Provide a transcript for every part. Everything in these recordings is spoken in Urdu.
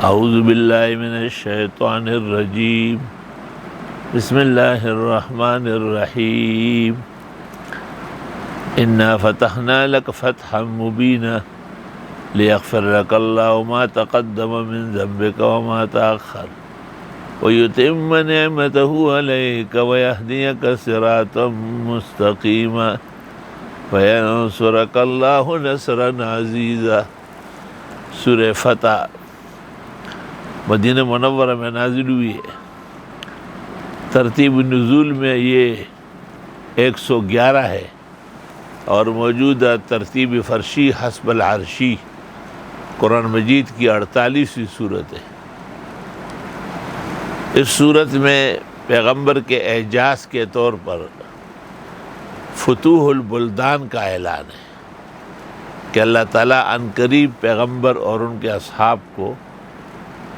اعوذ باللہ من الشیطان الرجیم بسم اللہ الرحمن الرحیم انا فتحنا لک فتحا مبینا لیغفر لک اللہ ما تقدم من ذنبک وما تأخر ویتم نعمته علیک ویہدیک صراطا مستقیما وینصرک اللہ نصرا عزیزا۔ سورہ فتح مدینہ منورہ میں نازل ہوئی ہے۔ ترتیب نزول میں یہ 111 ہے اور موجودہ ترتیب فرشی حسب العرشی قرآن مجید کی 48ویں صورت ہے۔ اس صورت میں پیغمبر کے اعجاز کے طور پر فتوح البلدان کا اعلان ہے کہ اللہ تعالیٰ عنقریب پیغمبر اور ان کے اصحاب کو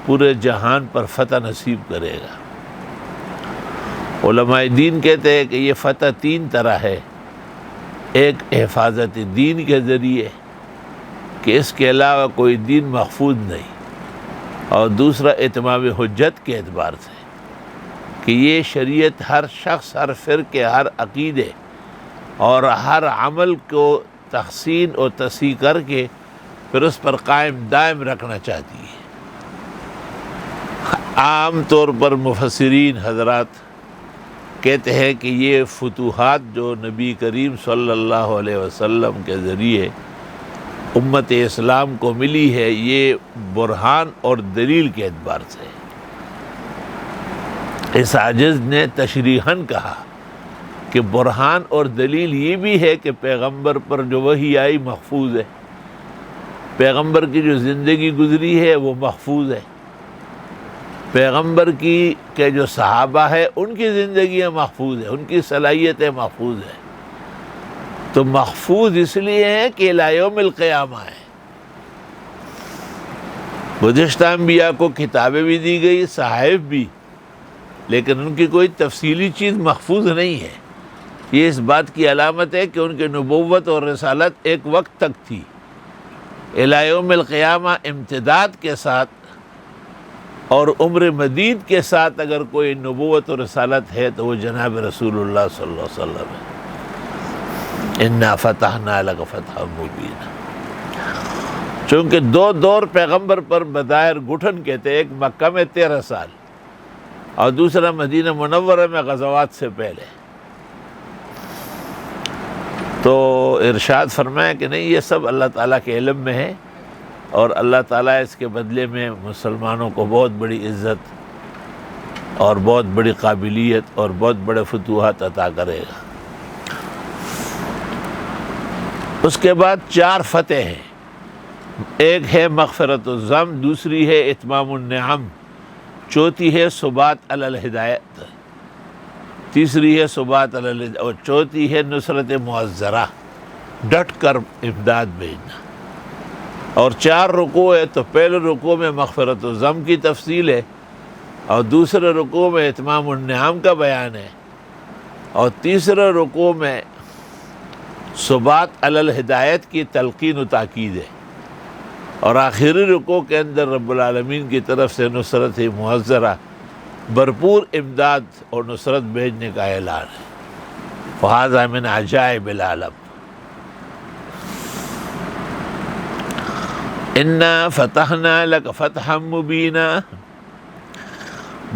پورے جہان پر فتح نصیب کرے گا۔ علماء دین کہتے ہیں کہ یہ فتح 3 طرح ہے۔ ایک حفاظت دین کے ذریعے کہ اس کے علاوہ کوئی دین محفوظ نہیں، اور دوسرا اتمام حجت کے اعتبار سے کہ یہ شریعت ہر شخص، ہر فرقے، ہر عقیدے اور ہر عمل کو تحسین و تصحیح کر کے پھر اس پر قائم دائم رکھنا چاہتی ہے۔ عام طور پر مفسرین حضرات کہتے ہیں کہ یہ فتوحات جو نبی کریم صلی اللہ علیہ وسلم کے ذریعے امت اسلام کو ملی ہے، یہ برہان اور دلیل کے اعتبار سے۔ اس عاجز نے تشریحاً کہا کہ برہان اور دلیل یہ بھی ہے کہ پیغمبر پر جو وحی آئی محفوظ ہے، پیغمبر کی جو زندگی گزری ہے وہ محفوظ ہے، پیغمبر کی کے جو صحابہ ہے ان کی زندگیاں محفوظ ہیں، ان کی صلاحیتیں محفوظ ہیں۔ تو محفوظ اس لیے ہیں کہ الی یوم القیامہ ہے۔ گزشتہ انبیاء کو کتابیں بھی دی گئی، صحائف بھی، لیکن ان کی کوئی تفصیلی چیز محفوظ نہیں ہے۔ یہ اس بات کی علامت ہے کہ ان کی نبوت اور رسالت ایک وقت تک تھی، الی یوم القیامہ امتداد کے ساتھ اور عمر مدید کے ساتھ اگر کوئی نبوت اور رسالت ہے تو وہ جناب رسول اللہ صلی اللہ علیہ وسلم ہے۔ انا فتحنا لک فتحا مبینا۔ چونکہ 2 دور پیغمبر پر بظاہر گھٹن کے تھے، ایک مکہ میں 13 سال اور دوسرا مدینہ منورہ میں غزوات سے پہلے، تو ارشاد فرمایا کہ نہیں، یہ سب اللہ تعالیٰ کے علم میں ہے اور اللہ تعالیٰ اس کے بدلے میں مسلمانوں کو بہت بڑی عزت اور بہت بڑی قابلیت اور بہت بڑے فتوحات عطا کرے گا۔ اس کے بعد 4 فتح ہیں۔ ایک ہے مغفرت الذنب، دوسری ہے اتمام النعم، چوتھی ہے ثبات علی الہدایت، تیسری ہے ثبات علی الہدایت، اور چوتھی ہے نصرت معذرہ، ڈٹ کر امداد بھیجنا۔ اور 4 رکوع ہے، تو پہلے رکوع میں مغفرت الذنب کی تفصیل ہے، اور دوسرے رکوع میں اتمام النعم کا بیان ہے، اور تیسرے رکوع میں ثبات علی الہدایت کی تلقین و تاکید ہے، اور آخری رکوع کے اندر رب العالمین کی طرف سے نصرت معذرہ، بھرپور امداد اور نصرت بھیجنے کا اعلان ہے۔ فَهَذَا مِنْ عَجَائِبِ الْعَالَمِ۔ اِنَّا فَتَحْنَا لَكَ فَتْحًا مُبِينًا،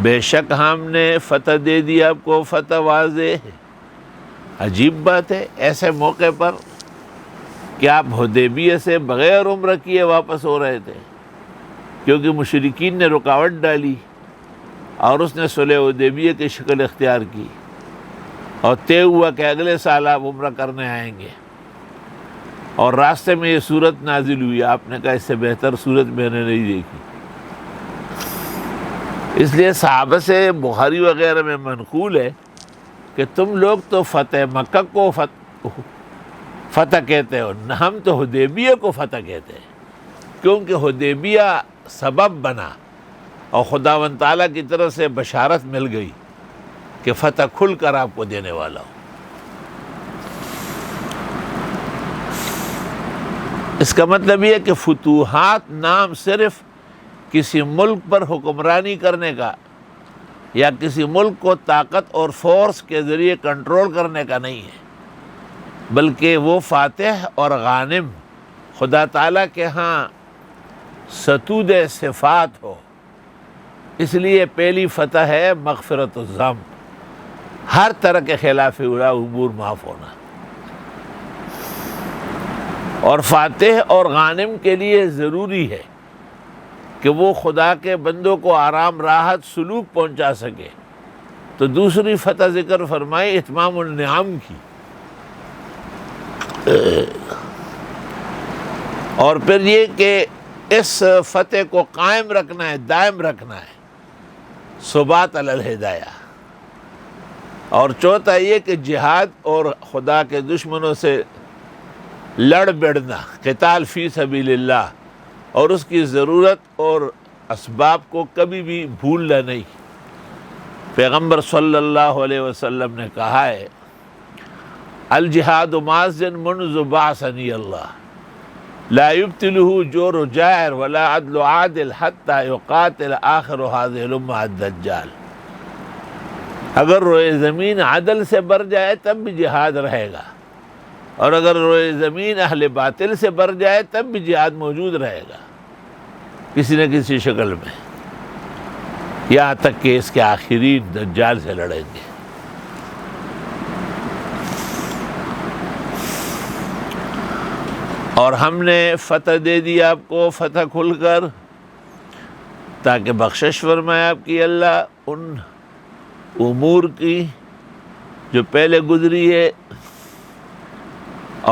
بے شک ہم نے فتح دے دی آپ کو، فتح واضح۔ عجیب بات ہے ایسے موقع پر کہ آپ حدیبیہ سے بغیر عمرہ کیے واپس ہو رہے تھے، کیونکہ مشرکین نے رکاوٹ ڈالی اور اس نے صلح حدیبیہ کی شکل اختیار کی، اور طے ہوا کہ اگلے سال آپ عمرہ کرنے آئیں گے، اور راستے میں یہ صورت نازل ہوئی۔ آپ نے کہا اس سے بہتر صورت میں نے نہیں دیکھی۔ اس لیے صحابہ سے بخاری وغیرہ میں منقول ہے کہ تم لوگ تو فتح مکہ کو فتح کہتے ہو، ہم تو حدیبیہ کو فتح کہتے ہیں، کیونکہ حدیبیہ سبب بنا اور خداوند تعالیٰ کی طرف سے بشارت مل گئی کہ فتح کھل کر آپ کو دینے والا ہو۔ اس کا مطلب یہ ہے کہ فتوحات نام صرف کسی ملک پر حکمرانی کرنے کا یا کسی ملک کو طاقت اور فورس کے ذریعے کنٹرول کرنے کا نہیں ہے، بلکہ وہ فاتح اور غانم خدا تعالیٰ کے ہاں ستود صفات ہو۔ اس لیے پہلی فتح ہے مغفرت الذنب، ہر طرح کے خلاف اولا امور معاف ہونا۔ اور فاتح اور غانم کے لیے ضروری ہے کہ وہ خدا کے بندوں کو آرام راحت سلوک پہنچا سکے، تو دوسری فتح ذکر فرمائی اتمام النعم کی، اور پھر یہ کہ اس فتح کو قائم رکھنا ہے، دائم رکھنا ہے، ثبات علی الہدایہ۔ اور چوتھا یہ کہ جہاد اور خدا کے دشمنوں سے لڑ بڑنا، قتال فی سبیل اللہ، اور اس کی ضرورت اور اسباب کو کبھی بھی بھولنا نہیں۔ پیغمبر صلی اللہ علیہ وسلم نے کہا ہے الجہاد ماضٍ منذ بعثنی اللہ لا یبطلہ جور جائر ولا عدل عادل حتی یقاتل آخر هذه الامہ الدجال۔ اگر روئے زمین عدل سے بر جائے تب بھی جہاد رہے گا، اور اگر روئے زمین اہل باطل سے بر جائے تب بھی جہاد موجود رہے گا کسی نہ کسی شکل میں، یہاں تک کہ اس کے آخرین دجال سے لڑیں گے۔ اور ہم نے فتح دے دی آپ کو، فتح کھل کر، تاکہ بخشش فرمائے آپ کی اللہ ان امور کی جو پہلے گزری ہے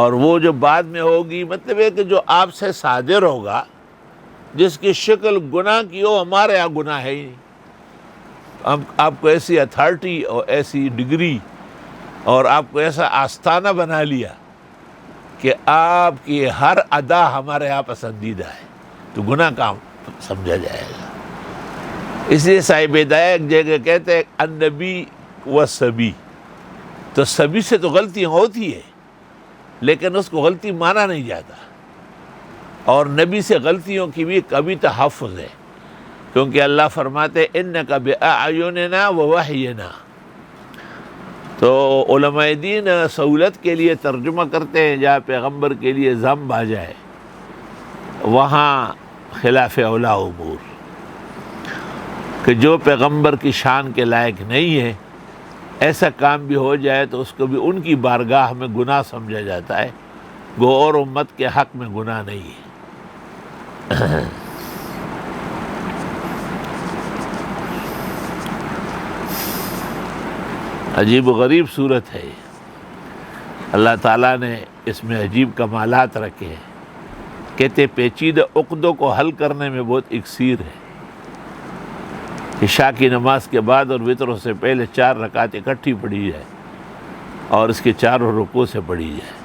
اور وہ جو بعد میں ہوگی۔ مطلب ہے کہ جو آپ سے صادر ہوگا، جس کی شکل گناہ کی ہو، ہمارے یہاں گناہ ہے ہی نہیں۔ ہم آپ کو ایسی اتھارٹی اور ایسی ڈگری اور آپ کو ایسا آستانہ بنا لیا کہ آپ کی ہر ادا ہمارے یہاں پسندیدہ ہے، تو گناہ کام سمجھا جائے گا۔ اس لیے صاحب ہدایہ ایک جگہ کہتے ہیں النبی و سبی، تو سبی سے تو غلطیاں ہوتی ہے لیکن اس کو غلطی مانا نہیں جاتا، اور نبی سے غلطیوں کی بھی کبھی تحفظ ہے، کیونکہ اللہ فرماتے انک بأعیننا ووحینا۔ تو علماء دین سہولت کے لیے ترجمہ کرتے ہیں، جہاں پیغمبر کے لیے ذنب آ جائے وہاں خلاف اولا امور، کہ جو پیغمبر کی شان کے لائق نہیں ہے ایسا کام بھی ہو جائے تو اس کو بھی ان کی بارگاہ میں گناہ سمجھا جاتا ہے، گو اور امت کے حق میں گناہ نہیں ہے۔ عجیب و غریب صورت ہے یہ، اللہ تعالیٰ نے اس میں عجیب کمالات رکھے ہیں۔ کہتے پیچیدہ عقدوں کو حل کرنے میں بہت اکسیر ہے۔ عشاء کی نماز کے بعد اور وطروں سے پہلے 4 رکعت اکٹھی پڑھی جائے اور اس کے 4 رکوع سے پڑھی جائے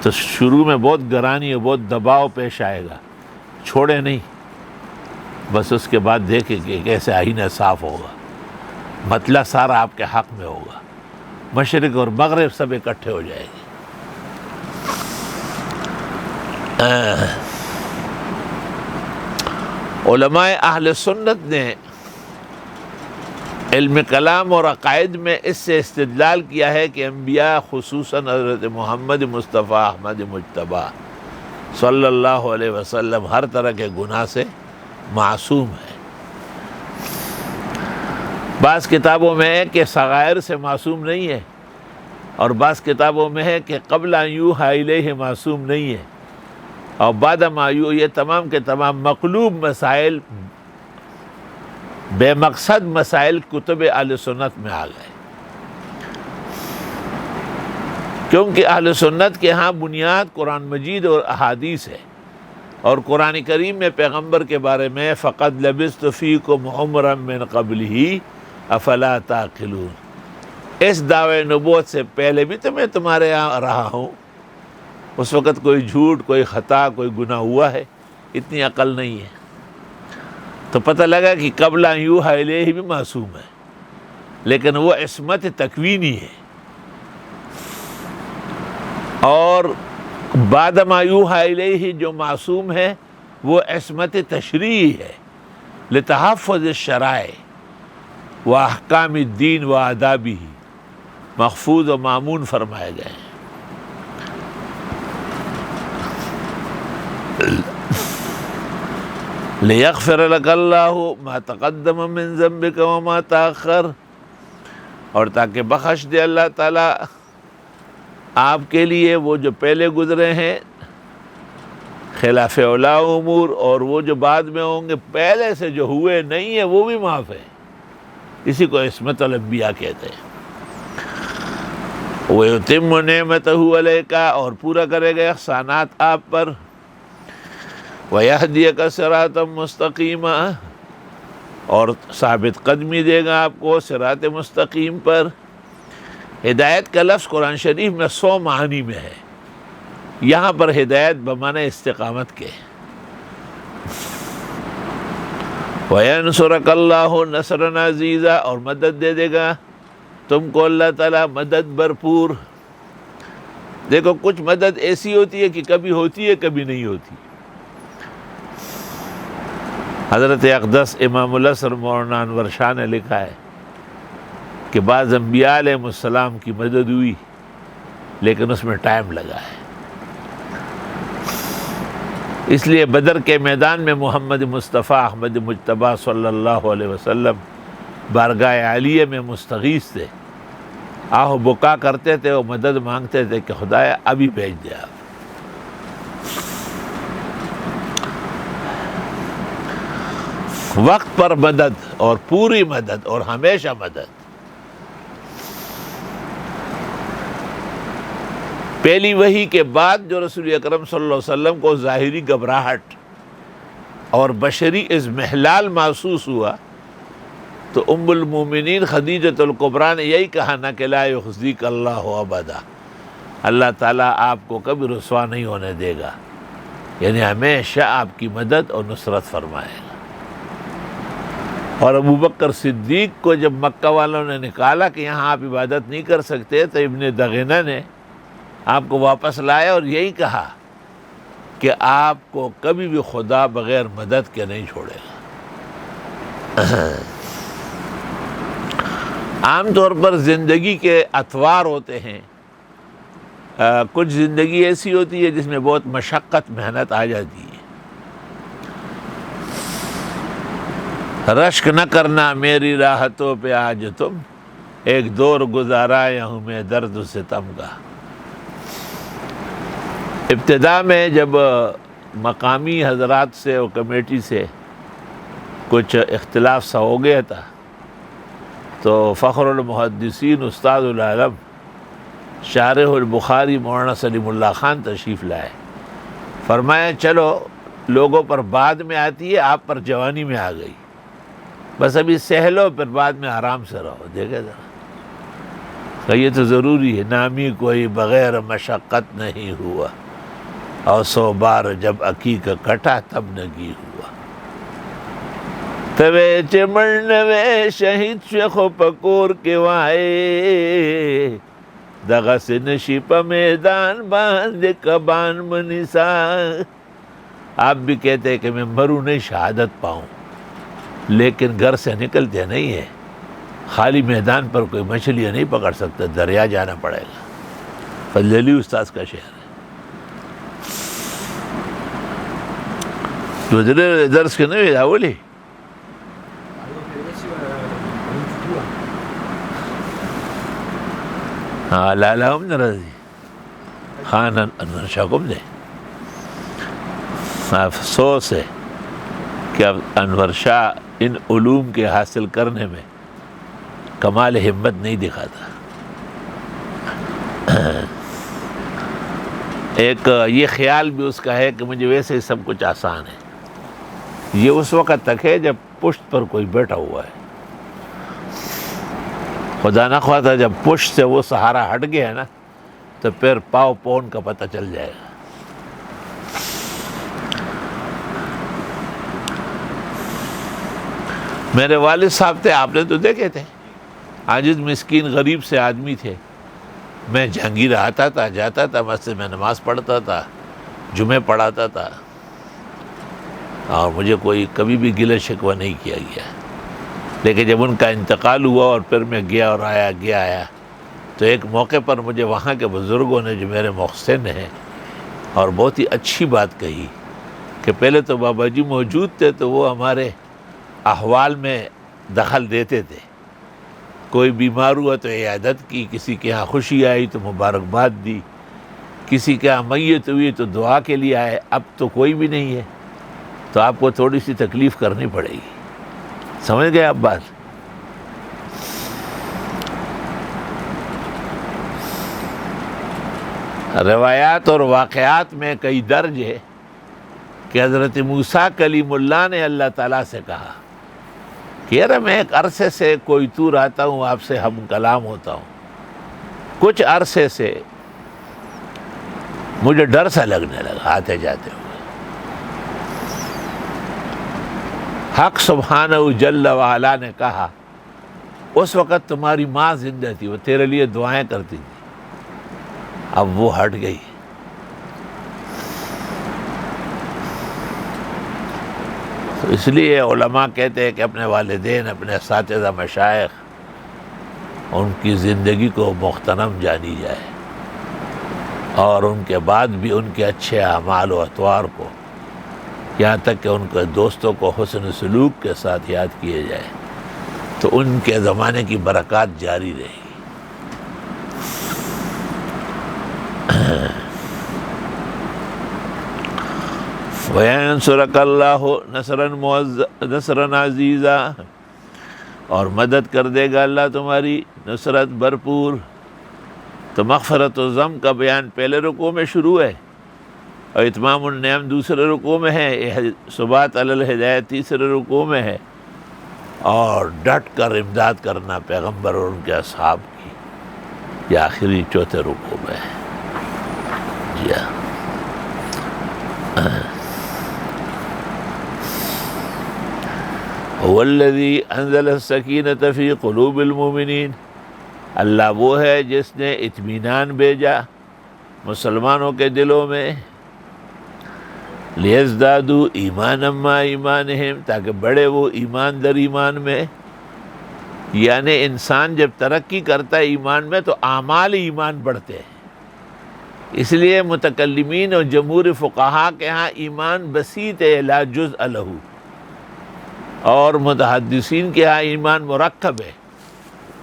تو شروع میں بہت گرانی اور بہت دباؤ پیش آئے گا، چھوڑے نہیں، بس اس کے بعد دیکھیں کہ کیسے آئینہ صاف ہوگا، مطلع سارا آپ کے حق میں ہوگا، مشرق اور مغرب سب اکٹھے ہو جائیں گے۔ علماء اہل سنت نے علم کلام اور عقائد میں اس سے استدلال کیا ہے کہ انبیاء خصوصاً حضرت محمد مصطفیٰ احمد مجتبیٰ صلی اللہ علیہ وسلم ہر طرح کے گناہ سے معصوم ہے۔ بعض کتابوں میں ہے کہ صغائر سے معصوم نہیں ہے، اور بعض کتابوں میں ہے کہ قبل ان یوحی الیہ معصوم نہیں ہے، اور بعد ما یوحی، یہ تمام کے تمام مقلوب مسائل، بے مقصد مسائل کتب اہل سنت میں آ گئے، کیونکہ اہل سنت کے ہاں بنیاد قرآن مجید اور احادیث ہے، اور قرآن کریم میں پیغمبر کے بارے میں فقد لبثت فیکم عمرا من قبلہ افلا تعقلون، اس دعوے نبوت سے پہلے بھی تو میں تمہارے یہاں رہا ہوں، اس وقت کوئی جھوٹ، کوئی خطا، کوئی گناہ ہوا ہے؟ اتنی عقل نہیں ہے۔ تو پتہ لگا کہ قبل ان یوحی الیہ بھی معصوم ہے، لیکن وہ عصمت تکوینی ہے، اور بعد ما یوحی الیہ جو معصوم ہے وہ عصمت تشریعی ہے، لتحفظ الشرائع و احکام الدین و آدابہ، محفوظ و مامون فرمائے گئے ہیں۔ لِيَغْفِرَ لَكَ اللَّهُ مَا تَقَدَّمَ مِن ذَنبِكَ وَمَا تَأَخَّرَ، اور تاکہ بخش دے اللہ تعالیٰ آپ کے لیے وہ جو پہلے گزرے ہیں خلاف اولا امور، اور وہ جو بعد میں ہوں گے، پہلے سے جو ہوئے نہیں ہیں وہ بھی معاف ہے۔ اسی کو عصمت الانبیاء کہتے ہیں۔ وَيُتِمُّ نِعْمَتَهُ عَلَيْكَ، اور پورا کرے گا احسانات آپ پر، وَيَهْدِيَكَ صِرَاطًا مُسْتَقِيمًا، اور ثابت قدمی دے گا آپ کو صراط مستقیم پر۔ ہدایت کا لفظ قرآن شریف میں 100 معانی میں ہے، یہاں پر ہدایت بمعنی استقامت کے۔ وَيَنْصُرَكَ اللَّهُ نَصْرًا عَزِيزًا، اور مدد دے دے گا تم کو اللہ تعالیٰ مدد بھرپور۔ دیکھو کچھ مدد ایسی ہوتی ہے کہ کبھی ہوتی ہے کبھی نہیں ہوتی۔ حضرت اقدس امام العصر مولانا انور شاہ نے لکھا ہے کہ بعض انبیاء علیہ السلام کی مدد ہوئی لیکن اس میں ٹائم لگا ہے۔ اس لیے بدر کے میدان میں محمد مصطفیٰ احمد مجتبیٰ صلی اللہ علیہ وسلم بارگاہ عالیہ میں مستغیث تھے، آہ بکا کرتے تھے، وہ مدد مانگتے تھے کہ خدایا ابھی بھیج دے آپ۔ وقت پر مدد، اور پوری مدد، اور ہمیشہ مدد۔ پہلی وحی کے بعد جو رسول اکرم صلی اللہ علیہ وسلم کو ظاہری گھبراہٹ اور بشری اضمحلال محسوس ہوا تو ام المومنین خدیجۃ الکبریٰ نے یہی کہا نا کہ لا یخزیک اللہ ابدا، اللہ تعالیٰ آپ کو کبھی رسوا نہیں ہونے دے گا، یعنی ہمیشہ آپ کی مدد اور نصرت فرمائے گا۔ اور ابو بکر صدیق کو جب مکہ والوں نے نکالا کہ یہاں آپ عبادت نہیں کر سکتے تو ابن دغینہ نے آپ کو واپس لایا اور یہی کہا کہ آپ کو کبھی بھی خدا بغیر مدد کے نہیں چھوڑے گا۔ عام طور پر زندگی کے اطوار ہوتے ہیں، کچھ زندگی ایسی ہوتی ہے جس میں بہت مشقت محنت آ جاتی ہے۔ رشک نہ کرنا میری راحتوں پہ آج تم، ایک دور گزارایا ہوں میں درد و ستم کا۔ ابتدا میں جب مقامی حضرات سے اور کمیٹی سے کچھ اختلاف سا ہو گیا تھا تو فخر المحدثین استاد العالم شارح البخاری مولانا سلیم اللہ خان تشریف لائے، فرمایا چلو لوگوں پر بعد میں آتی ہے، آپ پر جوانی میں آ گئی، بس ابھی سہ لو پھر بعد میں آرام سے رہو۔ دیکھے ذرا کہ یہ تو ضروری ہے، نامی کوئی بغیر مشقت نہیں ہوا، اور 100 بار جب عقیق کٹا تب نگی ہوا۔ توے چمڑنوے شہید شیخو پکور کے وائے، دغا سے نشی پا میدان باندھ کبان منیسا۔ آپ بھی کہتے ہیں کہ میں مروں نہیں شہادت پاؤں، لیکن گھر سے نکلتے نہیں ہیں، خالی میدان پر کوئی مچھلیاں نہیں پکڑ سکتا، دریا جانا پڑے گا۔ فضل علی استاذ کا شعر ہے۔ درس کے نہیں اولی ہاں لالا ہم نے رضی خان انور شاہ کو دے۔ افسوس ہے کہ اب انور شاہ ان علوم کے حاصل کرنے میں کمال ہمت نہیں دکھاتا۔ ایک یہ خیال بھی اس کا ہے کہ مجھے ویسے ہی سب کچھ آسان ہے، یہ اس وقت تک ہے جب پشت پر کوئی بیٹھا ہوا ہے۔ خدا نہ خواستہ جب پشت سے وہ سہارا ہٹ گیا نا تو پھر پاؤ پون کا پتہ چل جائے گا۔ میرے والد صاحب تھے، آپ نے تو دیکھے تھے، عاجز مسکین غریب سے آدمی تھے۔ میں جہانگیر آتا تھا، جاتا تھا، مسجد میں نماز پڑھتا تھا، جمعے پڑھاتا تھا۔ اور مجھے کوئی کبھی بھی گلہ شکوہ نہیں کیا گیا، لیکن جب ان کا انتقال ہوا اور پھر میں گیا اور آیا تو ایک موقع پر مجھے وہاں کے بزرگوں نے جو میرے محسن ہیں اور بہت ہی اچھی بات کہی کہ پہلے تو بابا جی موجود تھے تو وہ ہمارے احوال میں دخل دیتے تھے، کوئی بیمار ہوا تو عیادت کی، کسی کے ہاں خوشی آئی تو مبارکباد دی، کسی کے ہاں میت ہوئی تو دعا کے لیے آئے۔ اب تو کوئی بھی نہیں ہے تو آپ کو تھوڑی سی تکلیف کرنی پڑے گی، سمجھ گئے آپ بات؟ روایات اور واقعات میں کئی درج ہے کہ حضرت موسیٰ کلیم اللہ نے اللہ تعالیٰ سے کہا کہ یار میں ایک عرصے سے کوئی طور آتا ہوں، آپ سے ہم کلام ہوتا ہوں، کچھ عرصے سے مجھے ڈر سا لگنے لگا آتے جاتے ہوئے۔ حق سبحانہ جل وعلا نے کہا اس وقت تمہاری ماں زندہ تھی، وہ تیرے لیے دعائیں کرتی تھی، اب وہ ہٹ گئی۔ تو اس لیے علماء کہتے ہیں کہ اپنے والدین، اپنے اساتذہ مشائخ، ان کی زندگی کو مغتنم جانی جائے اور ان کے بعد بھی ان کے اچھے اعمال و اطوار کو، یہاں تک کہ ان کے دوستوں کو حسن سلوک کے ساتھ یاد کیے جائے تو ان کے زمانے کی برکات جاری رہے گی۔ وَيَنْصُرَكَ اللَّهُ نَصْرًا عَزِيزًا، اور مدد کر دے گا اللہ تمہاری نصرت بھرپور۔ تو مغفرت و ذم کا بیان پہلے رکوع میں شروع ہے اور اتمام النعم دوسرے رکوع میں ہے، ثبات علی الہدایہ تیسرے رکوع میں ہے، اور ڈٹ کر امداد کرنا پیغمبر اور ان کے اصحاب کی یہ آخری چوتھے رکوع میں ہے۔ جی ہاں، هو الذی انزل السکینۃ فی قلوب المؤمنین، اللہ وہ ہے جس نے اطمینان بھیجا مسلمانوں کے دلوں میں، لیزدادوا ایمانا مع ایمانہم، تاکہ بڑھے وہ ایمان در ایمان میں۔ یعنی انسان جب ترقی کرتا ہے ایمان میں تو اعمال ایمان بڑھتے ہیں، اس لیے متکلمین اور جمہور فقہاء کے ہاں ایمان بسیط ہے لا جزء لہ، اور متحدثین کے ہاں ایمان مرکب ہے،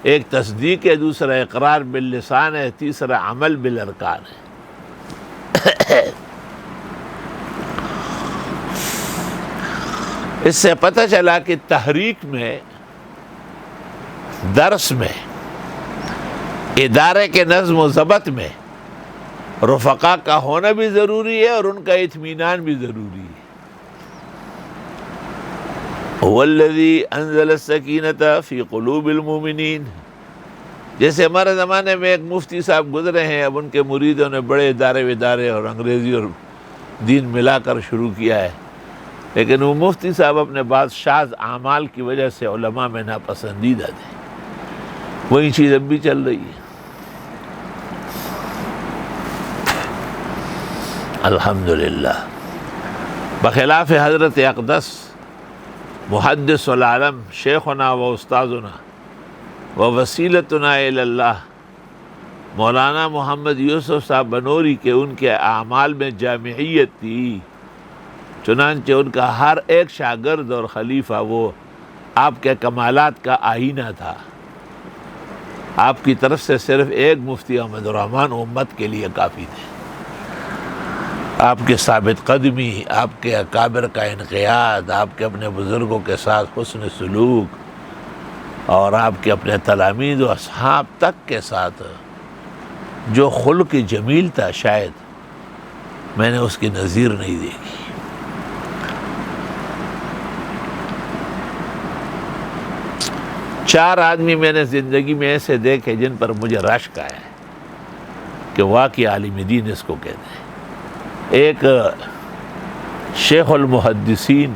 ایک تصدیق ہے، دوسرا اقرار باللسان ہے، تیسرا عمل بالارکان ہے۔ اس سے پتہ چلا کہ تحریک میں، درس میں، ادارے کے نظم و ضبط میں رفقا کا ہونا بھی ضروری ہے اور ان کا اطمینان بھی ضروری ہے۔ هو الذی انزل السکینۃ فی قلوب المؤمنین، جیسے ہمارے زمانے میں ایک مفتی صاحب گزرے ہیں، اب ان کے مریدوں نے بڑے ادارے اور انگریزی اور دین ملا کر شروع کیا ہے، لیکن وہ مفتی صاحب اپنے بعض شاذ اعمال کی وجہ سے علماء میں ناپسندیدہ تھے، وہی چیز اب بھی چل رہی ہے۔ الحمدللہ، بخلاف حضرت اقدس محدث العالم شیخنا و استاذنا و وسیلتنا الی اللہ مولانا محمد یوسف صاحب بنوری کے، ان کے اعمال میں جامعیت تھی، چنانچہ ان کا ہر ایک شاگرد اور خلیفہ وہ آپ کے کمالات کا آئینہ تھا۔ آپ کی طرف سے صرف ایک مفتی احمد الرحمن امت کے لیے کافی تھے۔ آپ کی ثابت قدمی، آپ کے اکابر کا انقیاد، آپ کے اپنے بزرگوں کے ساتھ حسن سلوک، اور آپ کے اپنے تلامید و اصحاب تک کے ساتھ جو خلق جمیل تھا، شاید میں نے اس کی نظیر نہیں دیکھی۔ چار آدمی میں نے زندگی میں ایسے دیکھے جن پر مجھے رشک آیا ہے کہ واقعی عالم دین اس کو کہتے ہیں۔ ایک شیخ المحدثین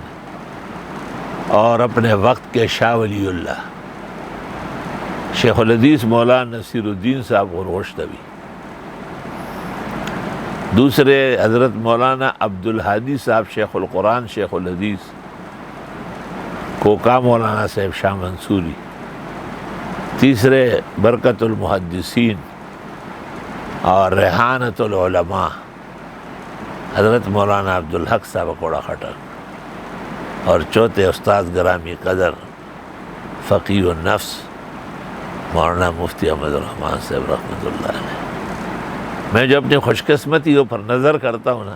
اور اپنے وقت کے شاہ ولی اللہ شیخ الحدیث مولانا نصیر الدین صاحب غورغشتوی، دوسرے حضرت مولانا عبدالہادی صاحب شیخ القرآن شیخ الحدیث، کوکا مولانا صاحب شاہ منصوری، تیسرے برکت المحدثین اور ریحانۃ العلماء حضرت مولانا عبدالحق صاحب کوڑا خٹک، اور چوتھے استاد گرامی قدر فقیہ النفس مولانا مفتی احمد الرحمن صاحب رحمۃ اللہ علیہ۔ میں جو اپنی خوش قسمتیوں پر نظر کرتا ہوں نا،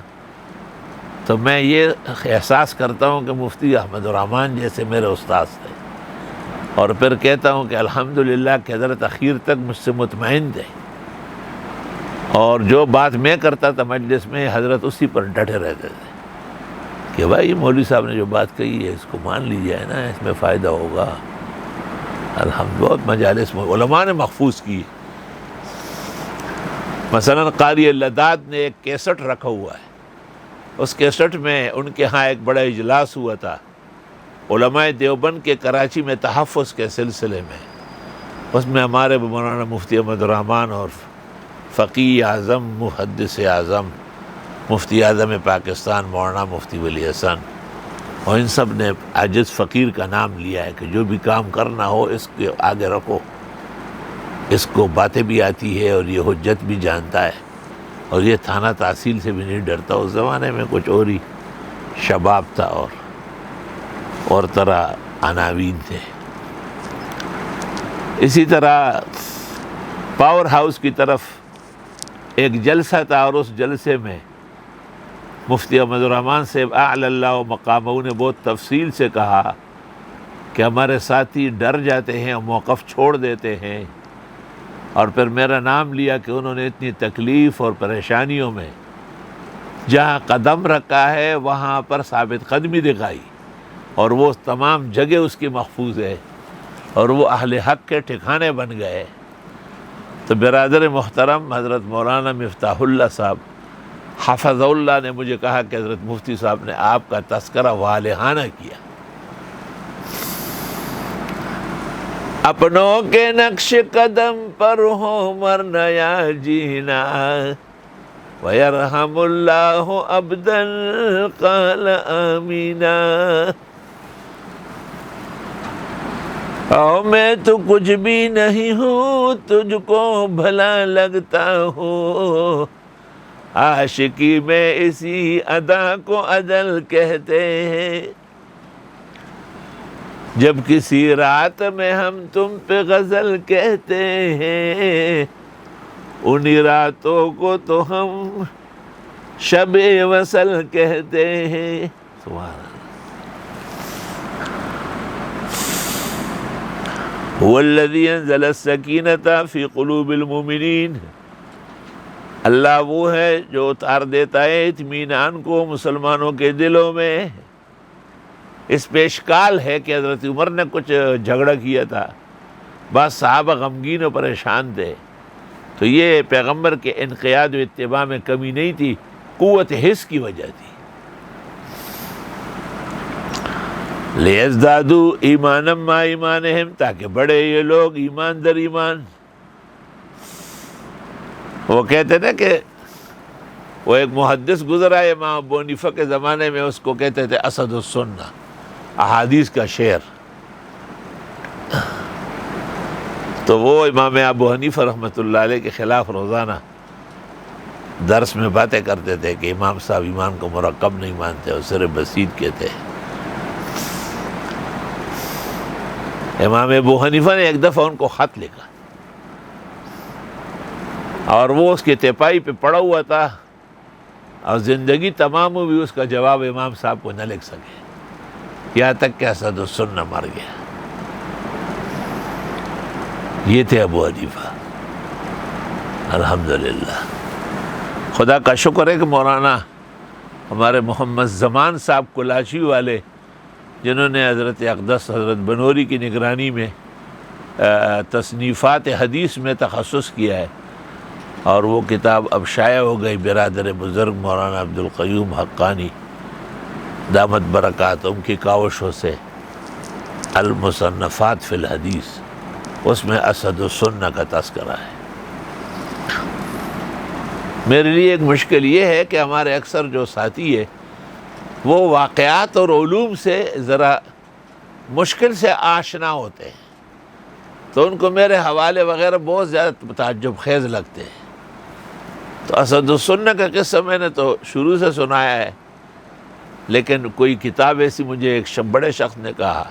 تو میں یہ احساس کرتا ہوں کہ مفتی احمد الرحمن جیسے میرے استاد تھے، اور پھر کہتا ہوں کہ الحمدللہ کہ حضرت اخیر تک مجھ سے مطمئن تھے، اور جو بات میں کرتا تھا مجلس میں حضرت اسی پر ڈٹے رہتے تھے کہ بھائی مولوی صاحب نے جو بات کہی ہے اس کو مان لیجیے نا، اس میں فائدہ ہوگا۔ الحمد بہت مجالس میں علماء نے محفوظ کی۔ مثلا قاری لداد نے ایک کیسٹ رکھا ہوا ہے، اس کیسٹ میں ان کے ہاں ایک بڑا اجلاس ہوا تھا علماء دیوبند کے کراچی میں تحفظ کے سلسلے میں۔ اس میں ہمارے مولانا مفتی احمد الرحمن اور فقیہ اعظم محدث اعظم مفتی اعظم پاکستان مولانا مفتی ولی حسن، اور ان سب نے عاجز فقیر کا نام لیا ہے کہ جو بھی کام کرنا ہو اس کے آگے رکھو، اس کو باتیں بھی آتی ہے اور یہ حجت بھی جانتا ہے، اور یہ تھانہ تحصیل سے بھی نہیں ڈرتا۔ اس زمانے میں کچھ اور ہی شباب تھا اور طرح عناوین تھے۔ اسی طرح پاور ہاؤس کی طرف ایک جلسہ تھا، اور اس جلسے میں مفتی احمد الرحمن صاحب اعلی اللہ مقامہ نے بہت تفصیل سے کہا کہ ہمارے ساتھی ڈر جاتے ہیں اور موقف چھوڑ دیتے ہیں، اور پھر میرا نام لیا کہ انہوں نے اتنی تکلیف اور پریشانیوں میں جہاں قدم رکھا ہے وہاں پر ثابت قدمی دکھائی، اور وہ تمام جگہ اس کی محفوظ ہے، اور وہ اہل حق کے ٹھکانے بن گئے۔ تو برادر محترم حضرت مولانا مفتاح اللہ صاحب حفظ اللہ نے مجھے کہا کہ حضرت مفتی صاحب نے آپ کا تذکرہ والہانہ کیا۔ اپنوں کے نقش قدم پر ہو مرنا یا جینا، وَيَرْحَمُ اللَّهُ عَبْدًا قَالَ آمِينَ۔ او میں تو کچھ بھی نہیں ہوں، تجھ کو بھلا لگتا ہوں، عاشقی میں اسی ادا کو عدل کہتے ہیں، جب کسی رات میں ہم تم پہ غزل کہتے ہیں، انہی راتوں کو تو ہم شب وصل کہتے ہیں۔ سبحان اللہ۔ هو الذی انزل السکینۃ فی قلوب المؤمنین، اللہ وہ ہے جو اتار دیتا ہے اطمینان کو مسلمانوں کے دلوں میں۔ اس پہ اشکال ہے کہ حضرت عمر نے کچھ جھگڑا کیا تھا، بعض صحابہ غمگین و پریشان تھے، تو یہ پیغمبر کے انقیاد و اتباع میں کمی نہیں تھی، قوت حس کی وجہ تھی۔ لِيَزْدَادُوا ایمانا مع ایمانہم، تاکہ بڑھے یہ لوگ ایمان در ایمان۔ وہ کہتے تھے کہ وہ ایک محدث گزرا ہے امام ابو حنیفہ کے زمانے میں، اس کو کہتے تھے اسد السنہ، احادیث کا شعر۔ تو وہ امام ابو حنیفہ رحمۃ اللہ علیہ کے خلاف روزانہ درس میں باتیں کرتے تھے کہ امام صاحب ایمان کو مرکب نہیں مانتے، اور صرف بسیط کہتے ہیں۔ امام ابو حنیفہ نے ایک دفعہ ان کو خط لکھا، اور وہ اس کی تپائی پہ پڑا ہوا تھا، اور زندگی تمام بھی اس کا جواب امام صاحب کو نہ لکھ سکے، یہاں تک کہ اسد السنہ مر گیا۔ یہ تھے ابو حنیفہ۔ الحمدللہ، خدا کا شکر ہے کہ مولانا ہمارے محمد زمان صاحب کلاچی والے، جنہوں نے حضرت اقدس حضرت بنوری کی نگرانی میں تصنیفات حدیث میں تخصص کیا ہے، اور وہ کتاب اب شائع ہو گئی، برادر بزرگ مولانا عبدالقیوم حقانی دامت برکاتہم کی کاوشوں سے، المصنفات فی الحدیث، اس میں اسد السنہ کا تذکرہ ہے۔ میرے لیے ایک مشکل یہ ہے کہ ہمارے اکثر جو ساتھی ہے وہ واقعات اور علوم سے ذرا مشکل سے آشنا ہوتے ہیں، تو ان کو میرے حوالے وغیرہ بہت زیادہ تعجب خیز لگتے ہیں۔ تو اسد السنہ کا قصہ میں نے تو شروع سے سنایا ہے، لیکن کوئی کتاب ایسی مجھے ایک بڑے شخص نے کہا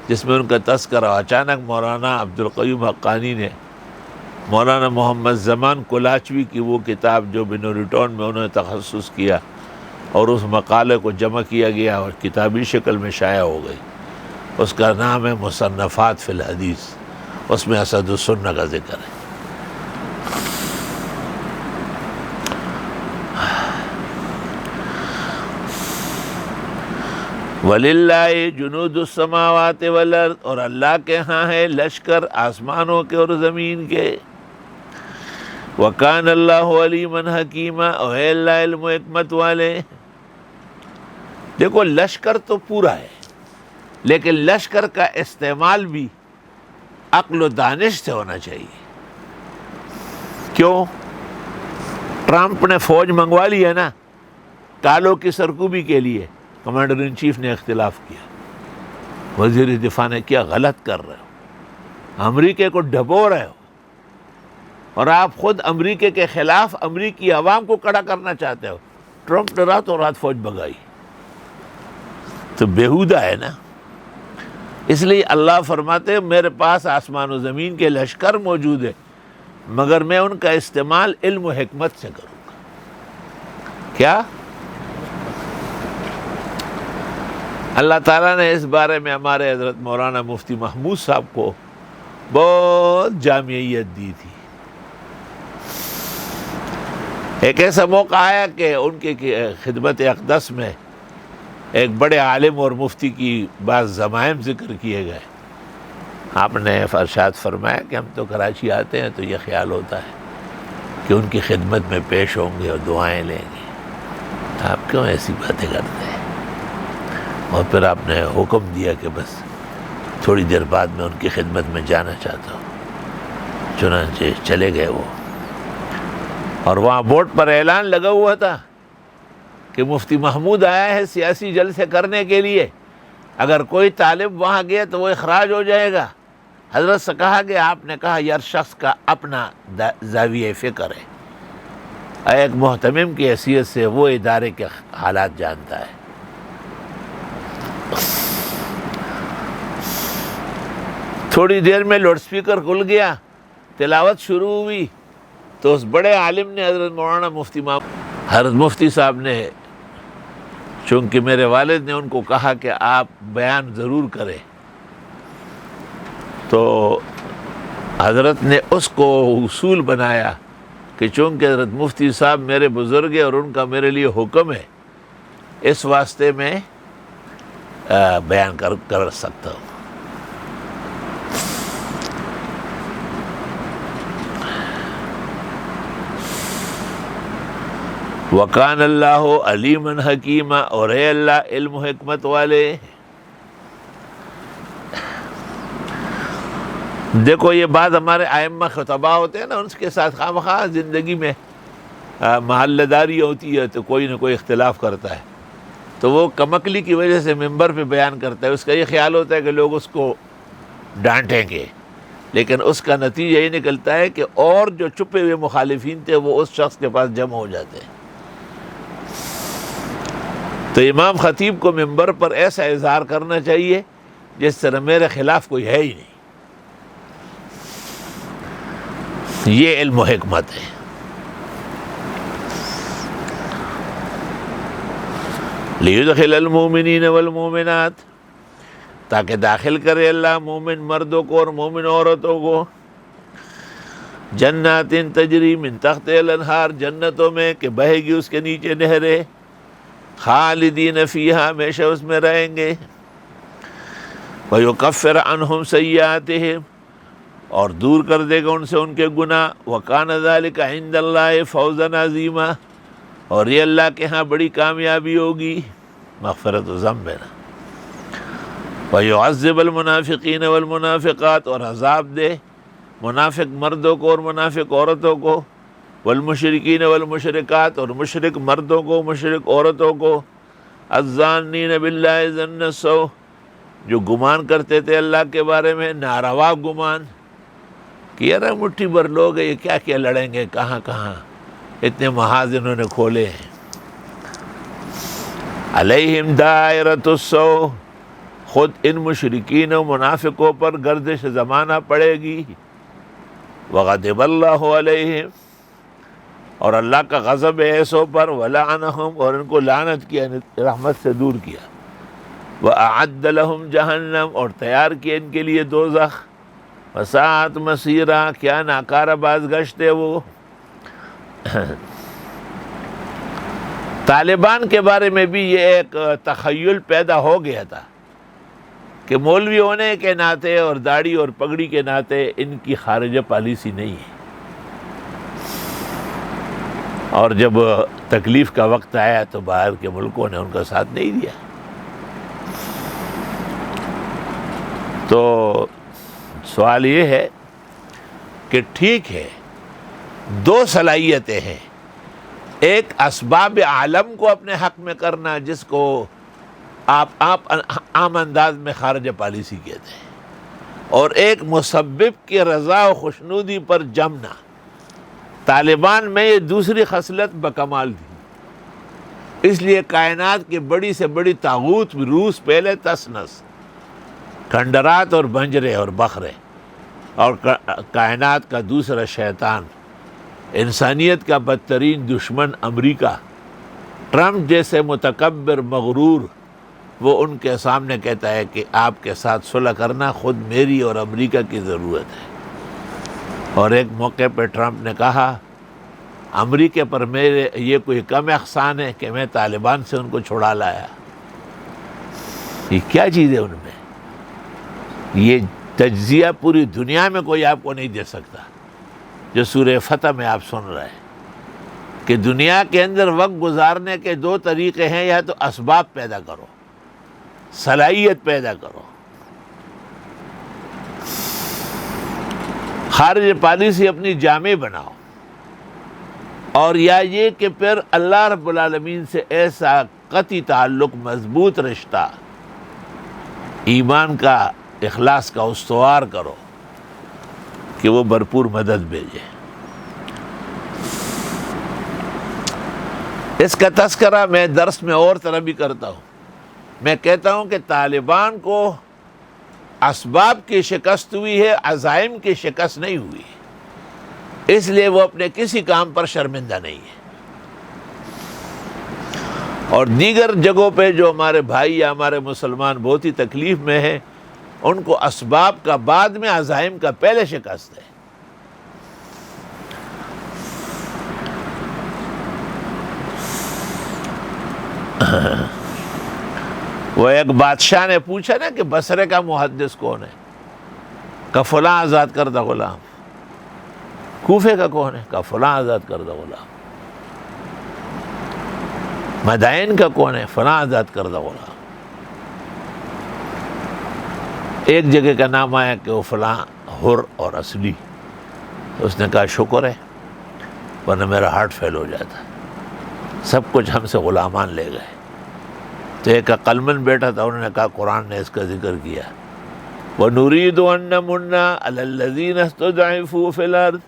جس میں ان کا تذکرہ، اچانک مولانا عبدالقیوم حقانی نے مولانا محمد زمان کولاچوی کی وہ کتاب جو بنوری ٹاؤن میں انہوں نے تخصص کیا اور اس مقالے کو جمع کیا گیا اور کتابی شکل میں شائع ہو گئی، اس کا نام ہے مصنفات فی الحدیث، اس میں اسد السنہ کا ذکر ہے۔ وَلِلَّهِ جُنُودُ السَّمَاوَاتِ وَالْأَرْضِ، اور اللہ کے ہاں ہے لشکر آسمانوں کے اور زمین کے۔ وَكَانَ اللَّهُ عَلِيمًا حَكِيمًا، اور ہے اللہ علم و حکمت والے۔ دیکھو لشکر تو پورا ہے، لیکن لشکر کا استعمال بھی عقل و دانش سے ہونا چاہیے۔ کیوں؟ ٹرمپ نے فوج منگوا لی ہے نا کالوں کی سرکوبی کے لیے، کمانڈر ان چیف نے اختلاف کیا، وزیر دفاع نے کیا غلط کر رہے ہو، امریکہ کو ڈبو رہے ہو، اور آپ خود امریکہ کے خلاف امریکی عوام کو کڑا کرنا چاہتے ہو۔ ٹرمپ نے راتوں رات فوج بھگائی، تو بیہودہ ہے نا۔ اس لیے اللہ فرماتے ہیں میرے پاس آسمان و زمین کے لشکر موجود ہے، مگر میں ان کا استعمال علم و حکمت سے کروں گا۔ کیا؟ اللہ تعالیٰ نے اس بارے میں ہمارے حضرت مولانا مفتی محمود صاحب کو بہت جامعیت دی تھی۔ ایک ایسا موقع آیا کہ ان کی خدمت اقدس میں ایک بڑے عالم اور مفتی کی بعض ضمائم ذکر کیے گئے۔ آپ نے ارشاد فرمایا کہ ہم تو کراچی آتے ہیں تو یہ خیال ہوتا ہے کہ ان کی خدمت میں پیش ہوں گے اور دعائیں لیں گے، آپ کیوں ایسی باتیں کرتے ہیں؟ اور پھر آپ نے حکم دیا کہ بس تھوڑی دیر بعد میں ان کی خدمت میں جانا چاہتا ہوں۔ چنانچہ چلے گئے وہ، اور وہاں بورڈ پر اعلان لگا ہوا تھا کہ مفتی محمود آیا ہے سیاسی جلسے کرنے کے لیے، اگر کوئی طالب وہاں گیا تو وہ اخراج ہو جائے گا۔ حضرت سے کہا کہ آپ نے کہا یار شخص کا اپنا زاویہ فکر ہے، ایک محتمم کی حیثیت سے وہ ادارے کے حالات جانتا ہے۔ تھوڑی دیر میں لاؤڈ سپیکر کھل گیا، تلاوت شروع ہوئی، تو اس بڑے عالم نے حضرت مولانا حضرت مفتی صاحب نے، چونکہ میرے والد نے ان کو کہا کہ آپ بیان ضرور کریں، تو حضرت نے اس کو اصول بنایا کہ چونکہ حضرت مفتی صاحب میرے بزرگ ہیں اور ان کا میرے لیے حکم ہے، اس واسطے میں بیان کر سکتا ہوں۔ وَقَانَ اللَّهُ عَلِيمًا حَكِيمًا، اور ہے اللہ علم و حکمت والے۔ دیکھو یہ بات ہمارے ائمہ خطباء ہوتے ہیں نا، ان کے ساتھ خواہ زندگی میں محلہ داری ہوتی ہے تو کوئی نہ کوئی اختلاف کرتا ہے، تو وہ کمکلی کی وجہ سے ممبر پہ بیان کرتا ہے، اس کا یہ خیال ہوتا ہے کہ لوگ اس کو ڈانٹیں گے، لیکن اس کا نتیجہ یہ نکلتا ہے کہ اور جو چھپے ہوئے مخالفین تھے وہ اس شخص کے پاس جمع ہو جاتے ہیں۔ تو امام خطیب کو ممبر پر ایسا اظہار کرنا چاہیے جس طرح میرے خلاف کوئی ہے ہی نہیں۔ یہ علم و حکمت ہے۔ لِيُدْخِلَ الْمُؤْمِنِينَ وَالْمُؤْمِنَاتِ، تاکہ داخل کرے اللہ مومن مردوں کو اور مومن عورتوں کو، جنات تجری من تحتہا الانہار، جنتوں میں کہ بہے گی اس کے نیچے نہریں، خالدین فیہا، ہمیشہ اس میں رہیں گے، وَيُكَفِّرْ عَنْهُمْ سَيِّئَاتِهِمْ، اور دور کر دے گا ان سے ان کے گناہ، وَكَانَ ذَلِكَ عِنْدَ اللَّهِ فَوْزًا عَظِيمًا، اور یہ اللہ کے ہاں بڑی کامیابی ہوگی، مغفرت و ذنب ہے نا۔ وَيُعَذِّبَ الْمُنَافِقِينَ وَالْمُنَافِقَاتِ، اور عذاب دے منافق مردوں کو اور منافق عورتوں کو، والمشرکین والمشرکات، اور مشرک مردوں کو مشرک عورتوں کو، الظانین باللہ ظن السوء، جو گمان کرتے تھے اللہ کے بارے میں ناروا گمان کہ یار مٹھی بھر لوگ ہیں، یہ کیا کیا لڑیں گے، کہاں کہاں اتنے محاذ انہوں نے کھولے ہیں۔ علیہم دائرۃ السوء، خود ان مشرکین و منافقوں پر گردش زمانہ پڑے گی۔ وغضب اللہ علیہم، اور اللہ کا غضب ہے ایسوں پر، ولعنہم، اور ان کو لعنت کیا، رحمت سے دور کیا۔ وأعد لهم جہنم، اور تیار کیا ان کے لیے دوزخ۔ وساعت مصیرا، کیا ناکارہ بازگشت ہے وہ۔ طالبان کے بارے میں بھی یہ ایک تخیل پیدا ہو گیا تھا کہ مولوی ہونے کے ناطے اور داڑھی اور پگڑی کے ناطے ان کی خارجہ پالیسی نہیں ہے، اور جب تکلیف کا وقت آیا تو باہر کے ملکوں نے ان کا ساتھ نہیں دیا۔ تو سوال یہ ہے کہ ٹھیک ہے، دو صلاحیتیں ہیں، ایک اسباب عالم کو اپنے حق میں کرنا جس کو آپ عام انداز میں خارجہ پالیسی کہتے ہیں، اور ایک مسبب کی رضا و خوشنودی پر جمنا۔ طالبان میں یہ دوسری خصلت بکمال تھی، اس لیے کائنات کی بڑی سے بڑی طاغوت روس پہلے تسنس، کھنڈرات اور بنجرے اور بخرے، اور کائنات کا دوسرا شیطان، انسانیت کا بدترین دشمن امریکہ، ٹرمپ جیسے متکبر مغرور، وہ ان کے سامنے کہتا ہے کہ آپ کے ساتھ صلح کرنا خود میری اور امریکہ کی ضرورت ہے۔ اور ایک موقع پہ ٹرمپ نے کہا امریکہ پر میرے یہ کوئی کم احسان ہے کہ میں طالبان سے ان کو چھڑا لایا۔ یہ کیا چیز ہے ان میں؟ یہ تجزیہ پوری دنیا میں کوئی آپ کو نہیں دے سکتا جو سورہ فتح میں آپ سن رہے ہیں، کہ دنیا کے اندر وقت گزارنے کے دو طریقے ہیں، یا تو اسباب پیدا کرو، صلاحیت پیدا کرو، خارج پالیسی اپنی جامع بناؤ، اور یا یہ کہ پھر اللہ رب العالمین سے ایسا قطعی تعلق، مضبوط رشتہ، ایمان کا، اخلاص کا استوار کرو کہ وہ بھرپور مدد بھیجے۔ اس کا تذکرہ میں درس میں اور طرح بھی کرتا ہوں۔ میں کہتا ہوں کہ طالبان کو اسباب کی شکست ہوئی ہے، عزائم کی شکست نہیں ہوئی، اس لیے وہ اپنے کسی کام پر شرمندہ نہیں ہے۔ اور دیگر جگہوں پہ جو ہمارے بھائی یا ہمارے مسلمان بہت ہی تکلیف میں ہیں، ان کو اسباب کا بعد میں، عزائم کا پہلے شکست ہے۔ وہ ایک بادشاہ نے پوچھا نا کہ بصرے کا محدث کون ہے؟ کہ فلاں آزاد کردہ غلام۔ کوفے کا کون ہے؟ کہ فلاں آزاد کردہ غلام۔ مدائن کا کون ہے؟ فلاں آزاد کردہ غلام۔ ایک جگہ کا نام آیا کہ وہ فلاں حر اور اصلی، اس نے کہا شکر ہے، ورنہ میرا ہارٹ فیل ہو جاتا، سب کچھ ہم سے غلامان لے گئے۔ تو ایک عقلمند بیٹا تھا، انہوں نے کہا قرآن نے اس کا ذکر کیا، وَنُرِيدُ أَن نَّمُنَّ عَلَى الَّذِينَ اسْتُضْعِفُوا فِي الْأَرْضِ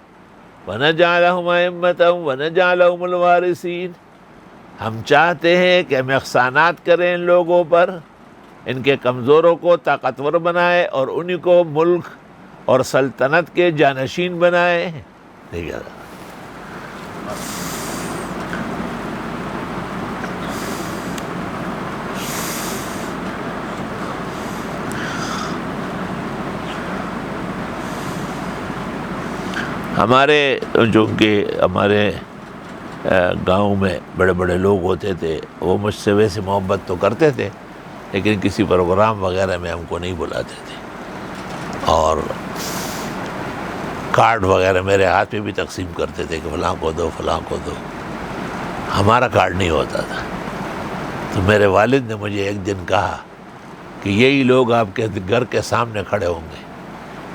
وَنَجْعَلَهُمْ أَئِمَّةً وَنَجْعَلَهُمُ الْوَارِثِينَ، ہم چاہتے ہیں کہ ہم احسانات کریں ان لوگوں پر، ان کے کمزوروں کو طاقتور بنائے اور انہی کو ملک اور سلطنت کے جانشین بنائے۔ دیکھا ہمارے جو کہ ہمارے گاؤں میں بڑے بڑے لوگ ہوتے تھے، وہ مجھ سے ویسے محبت تو کرتے تھے، لیکن کسی پروگرام وغیرہ میں ہم کو نہیں بلاتے تھے، اور کارڈ وغیرہ میرے ہاتھ میں بھی تقسیم کرتے تھے کہ فلاں کو دو، فلاں کو دو، ہمارا کارڈ نہیں ہوتا تھا۔ تو میرے والد نے مجھے ایک دن کہا کہ یہی لوگ آپ کے گھر کے سامنے کھڑے ہوں گے،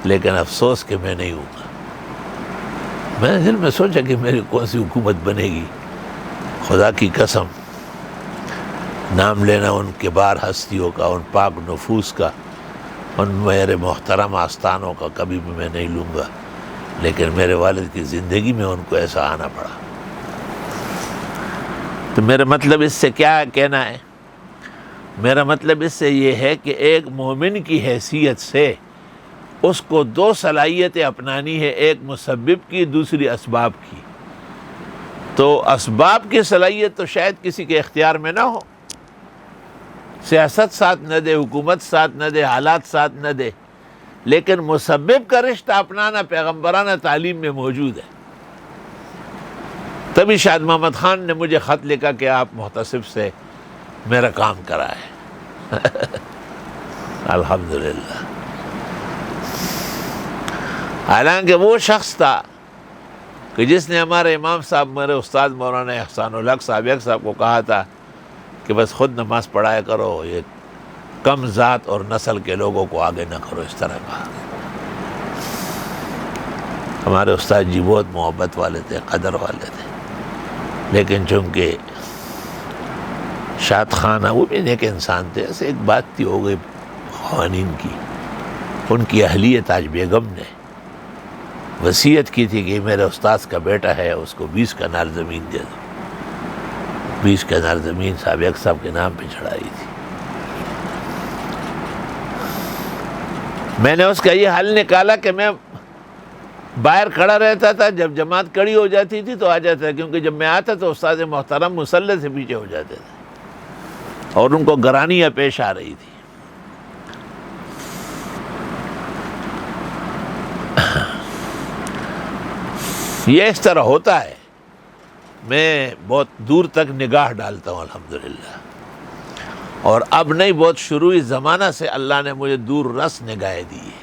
لیکن افسوس کہ میں نہیں ہوں گا۔ میں نے دل میں سوچا کہ میری کون سی حکومت بنے گی. خدا کی قسم نام لینا ان کبار ہستیوں کا، ان پاک نفوس کا، ان میرے محترم آستانوں کا کبھی بھی میں نہیں لوں گا، لیکن میرے والد کی زندگی میں ان کو ایسا آنا پڑا. تو میرا مطلب اس سے کیا کہنا ہے؟ میرا مطلب اس سے یہ ہے کہ ایک مومن کی حیثیت سے اس کو دو صلاحیتیں اپنانی ہے، ایک مسبب کی، دوسری اسباب کی. تو اسباب کی صلاحیت تو شاید کسی کے اختیار میں نہ ہو، سیاست ساتھ نہ دے، حکومت ساتھ نہ دے، حالات ساتھ نہ دے، لیکن مسبب کا رشتہ اپنانا پیغمبرانہ تعلیم میں موجود ہے. تبھی شاید محمد خان نے مجھے خط لکھا کہ آپ محتسب سے میرا کام کرائے. الحمدللہ. حالانکہ وہ شخص تھا کہ جس نے ہمارے امام صاحب میرے استاد مولانا احسان الحق صاحب کو کہا تھا کہ بس خود نماز پڑھایا کرو، یہ کم ذات اور نسل کے لوگوں کو آگے نہ کرو. اس طرح کہا. ہمارے استاد جی بہت محبت والے تھے، قدر والے تھے، لیکن چونکہ شاد خان وہ بھی نیک انسان تھے. ایسے ایک بات تھی ہو گئی خوانین کی، ان کی اہلیہ تاج بیگم نے وصیت کی تھی کہ میرے استاذ کا بیٹا ہے، اس کو 20 کنال زمین دے دو. 20 کنال زمین صاحب کے نام پہ چڑھائی تھی. میں نے اس کا یہ حل نکالا کہ میں باہر کھڑا رہتا تھا، جب جماعت کڑی ہو جاتی تھی تو آ جاتا تھا، کیونکہ جب میں آتا تو استاد محترم مسلح سے پیچھے ہو جاتے تھے اور ان کو گرانیاں پیش آ رہی تھی. یہ اس طرح ہوتا ہے. میں بہت دور تک نگاہ ڈالتا ہوں الحمدللہ، اور اب نہیں، بہت شروعی زمانہ سے اللہ نے مجھے دور رس نگاہیں دی ہے.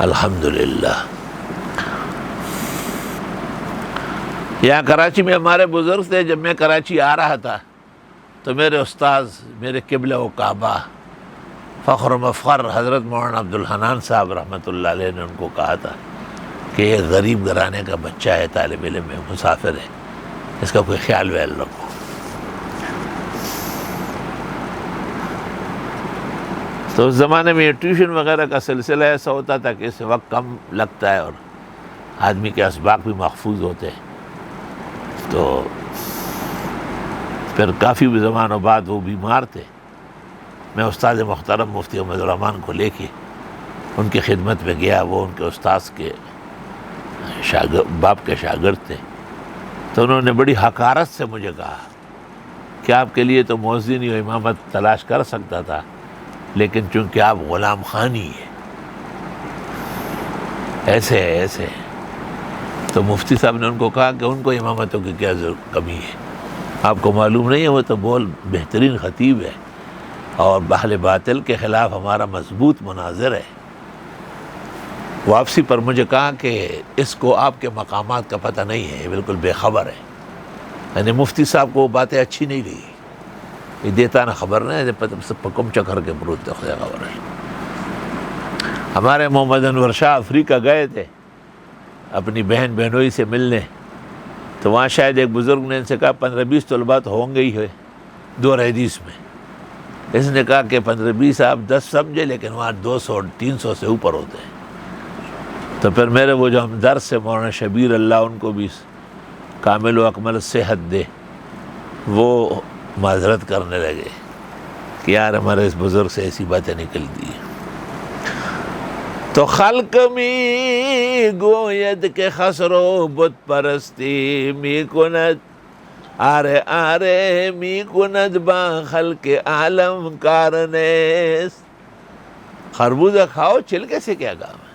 الحمدللہ. یہاں کراچی میں ہمارے بزرگ تھے. جب میں کراچی آ رہا تھا تو میرے استاذ، میرے قبلہ و کعبہ، فخر و مفخر حضرت مولانا عبدالحنان صاحب رحمۃ اللہ علیہ نے ان کو کہا تھا کہ یہ غریب گھرانے کا بچہ ہے، طالب علم ہے، مسافر ہے، اس کا کوئی خیال ویل رکھو. تو اس زمانے میں یہ ٹیوشن وغیرہ کا سلسلہ ایسا ہوتا تھا کہ اس وقت کم لگتا ہے اور آدمی کے اسباق بھی محفوظ ہوتے ہیں. تو پھر کافی زمانوں بعد وہ بیمار تھے. میں استاد محترم مفتی احمد الرحمان کو لے کے ان کی خدمت میں گیا. وہ ان کے استاذ کے باپ کے شاگرد تھے. تو انہوں نے بڑی حقارت سے مجھے کہا کہ آپ کے لیے تو مؤذنی و امامت تلاش کر سکتا تھا، لیکن چونکہ آپ غلام خانی ہیں، ایسے ہے ایسے ہے. تو مفتی صاحب نے ان کو کہا کہ ان کو امامتوں کی کیا کمی ہے، آپ کو معلوم نہیں ہے، وہ تو بہترین خطیب ہے اور اہل باطل کے خلاف ہمارا مضبوط مناظر ہے. واپسی پر مجھے کہا کہ اس کو آپ کے مقامات کا پتہ نہیں ہے، یہ بالکل بے خبر ہے. یعنی مفتی صاحب کو وہ باتیں اچھی نہیں لگی. یہ دیتا نہ خبر نہیں، پکم چکر کے بروت خدا خبر ہے. ہمارے محمد انور شاہ افریقہ گئے تھے اپنی بہن بہنوئی سے ملنے. تو وہاں شاید ایک بزرگ نے ان سے کہا 15-20 طلباء تو ہوں گے ہی ہے دو حدیث میں. اس نے کہا کہ 15-20 آپ 10 سمجھے، لیکن وہاں 200-300 سے اوپر ہوتے ہیں. تو پھر میرے وہ جو ہمدرد سے مولانا شبیر اللہ، ان کو بھی کامل و اکمل صحت دے، وہ معذرت کرنے لگے کہ یار ہمارے اس بزرگ سے ایسی باتیں نکلتی ہیں. تو خلق می گوید کے خسرو بت پرستی می کند، آرے آرے می کند با خلق عالم کارنیست. خربوزہ کھاؤ، چھلکے سے کیا کام ہے؟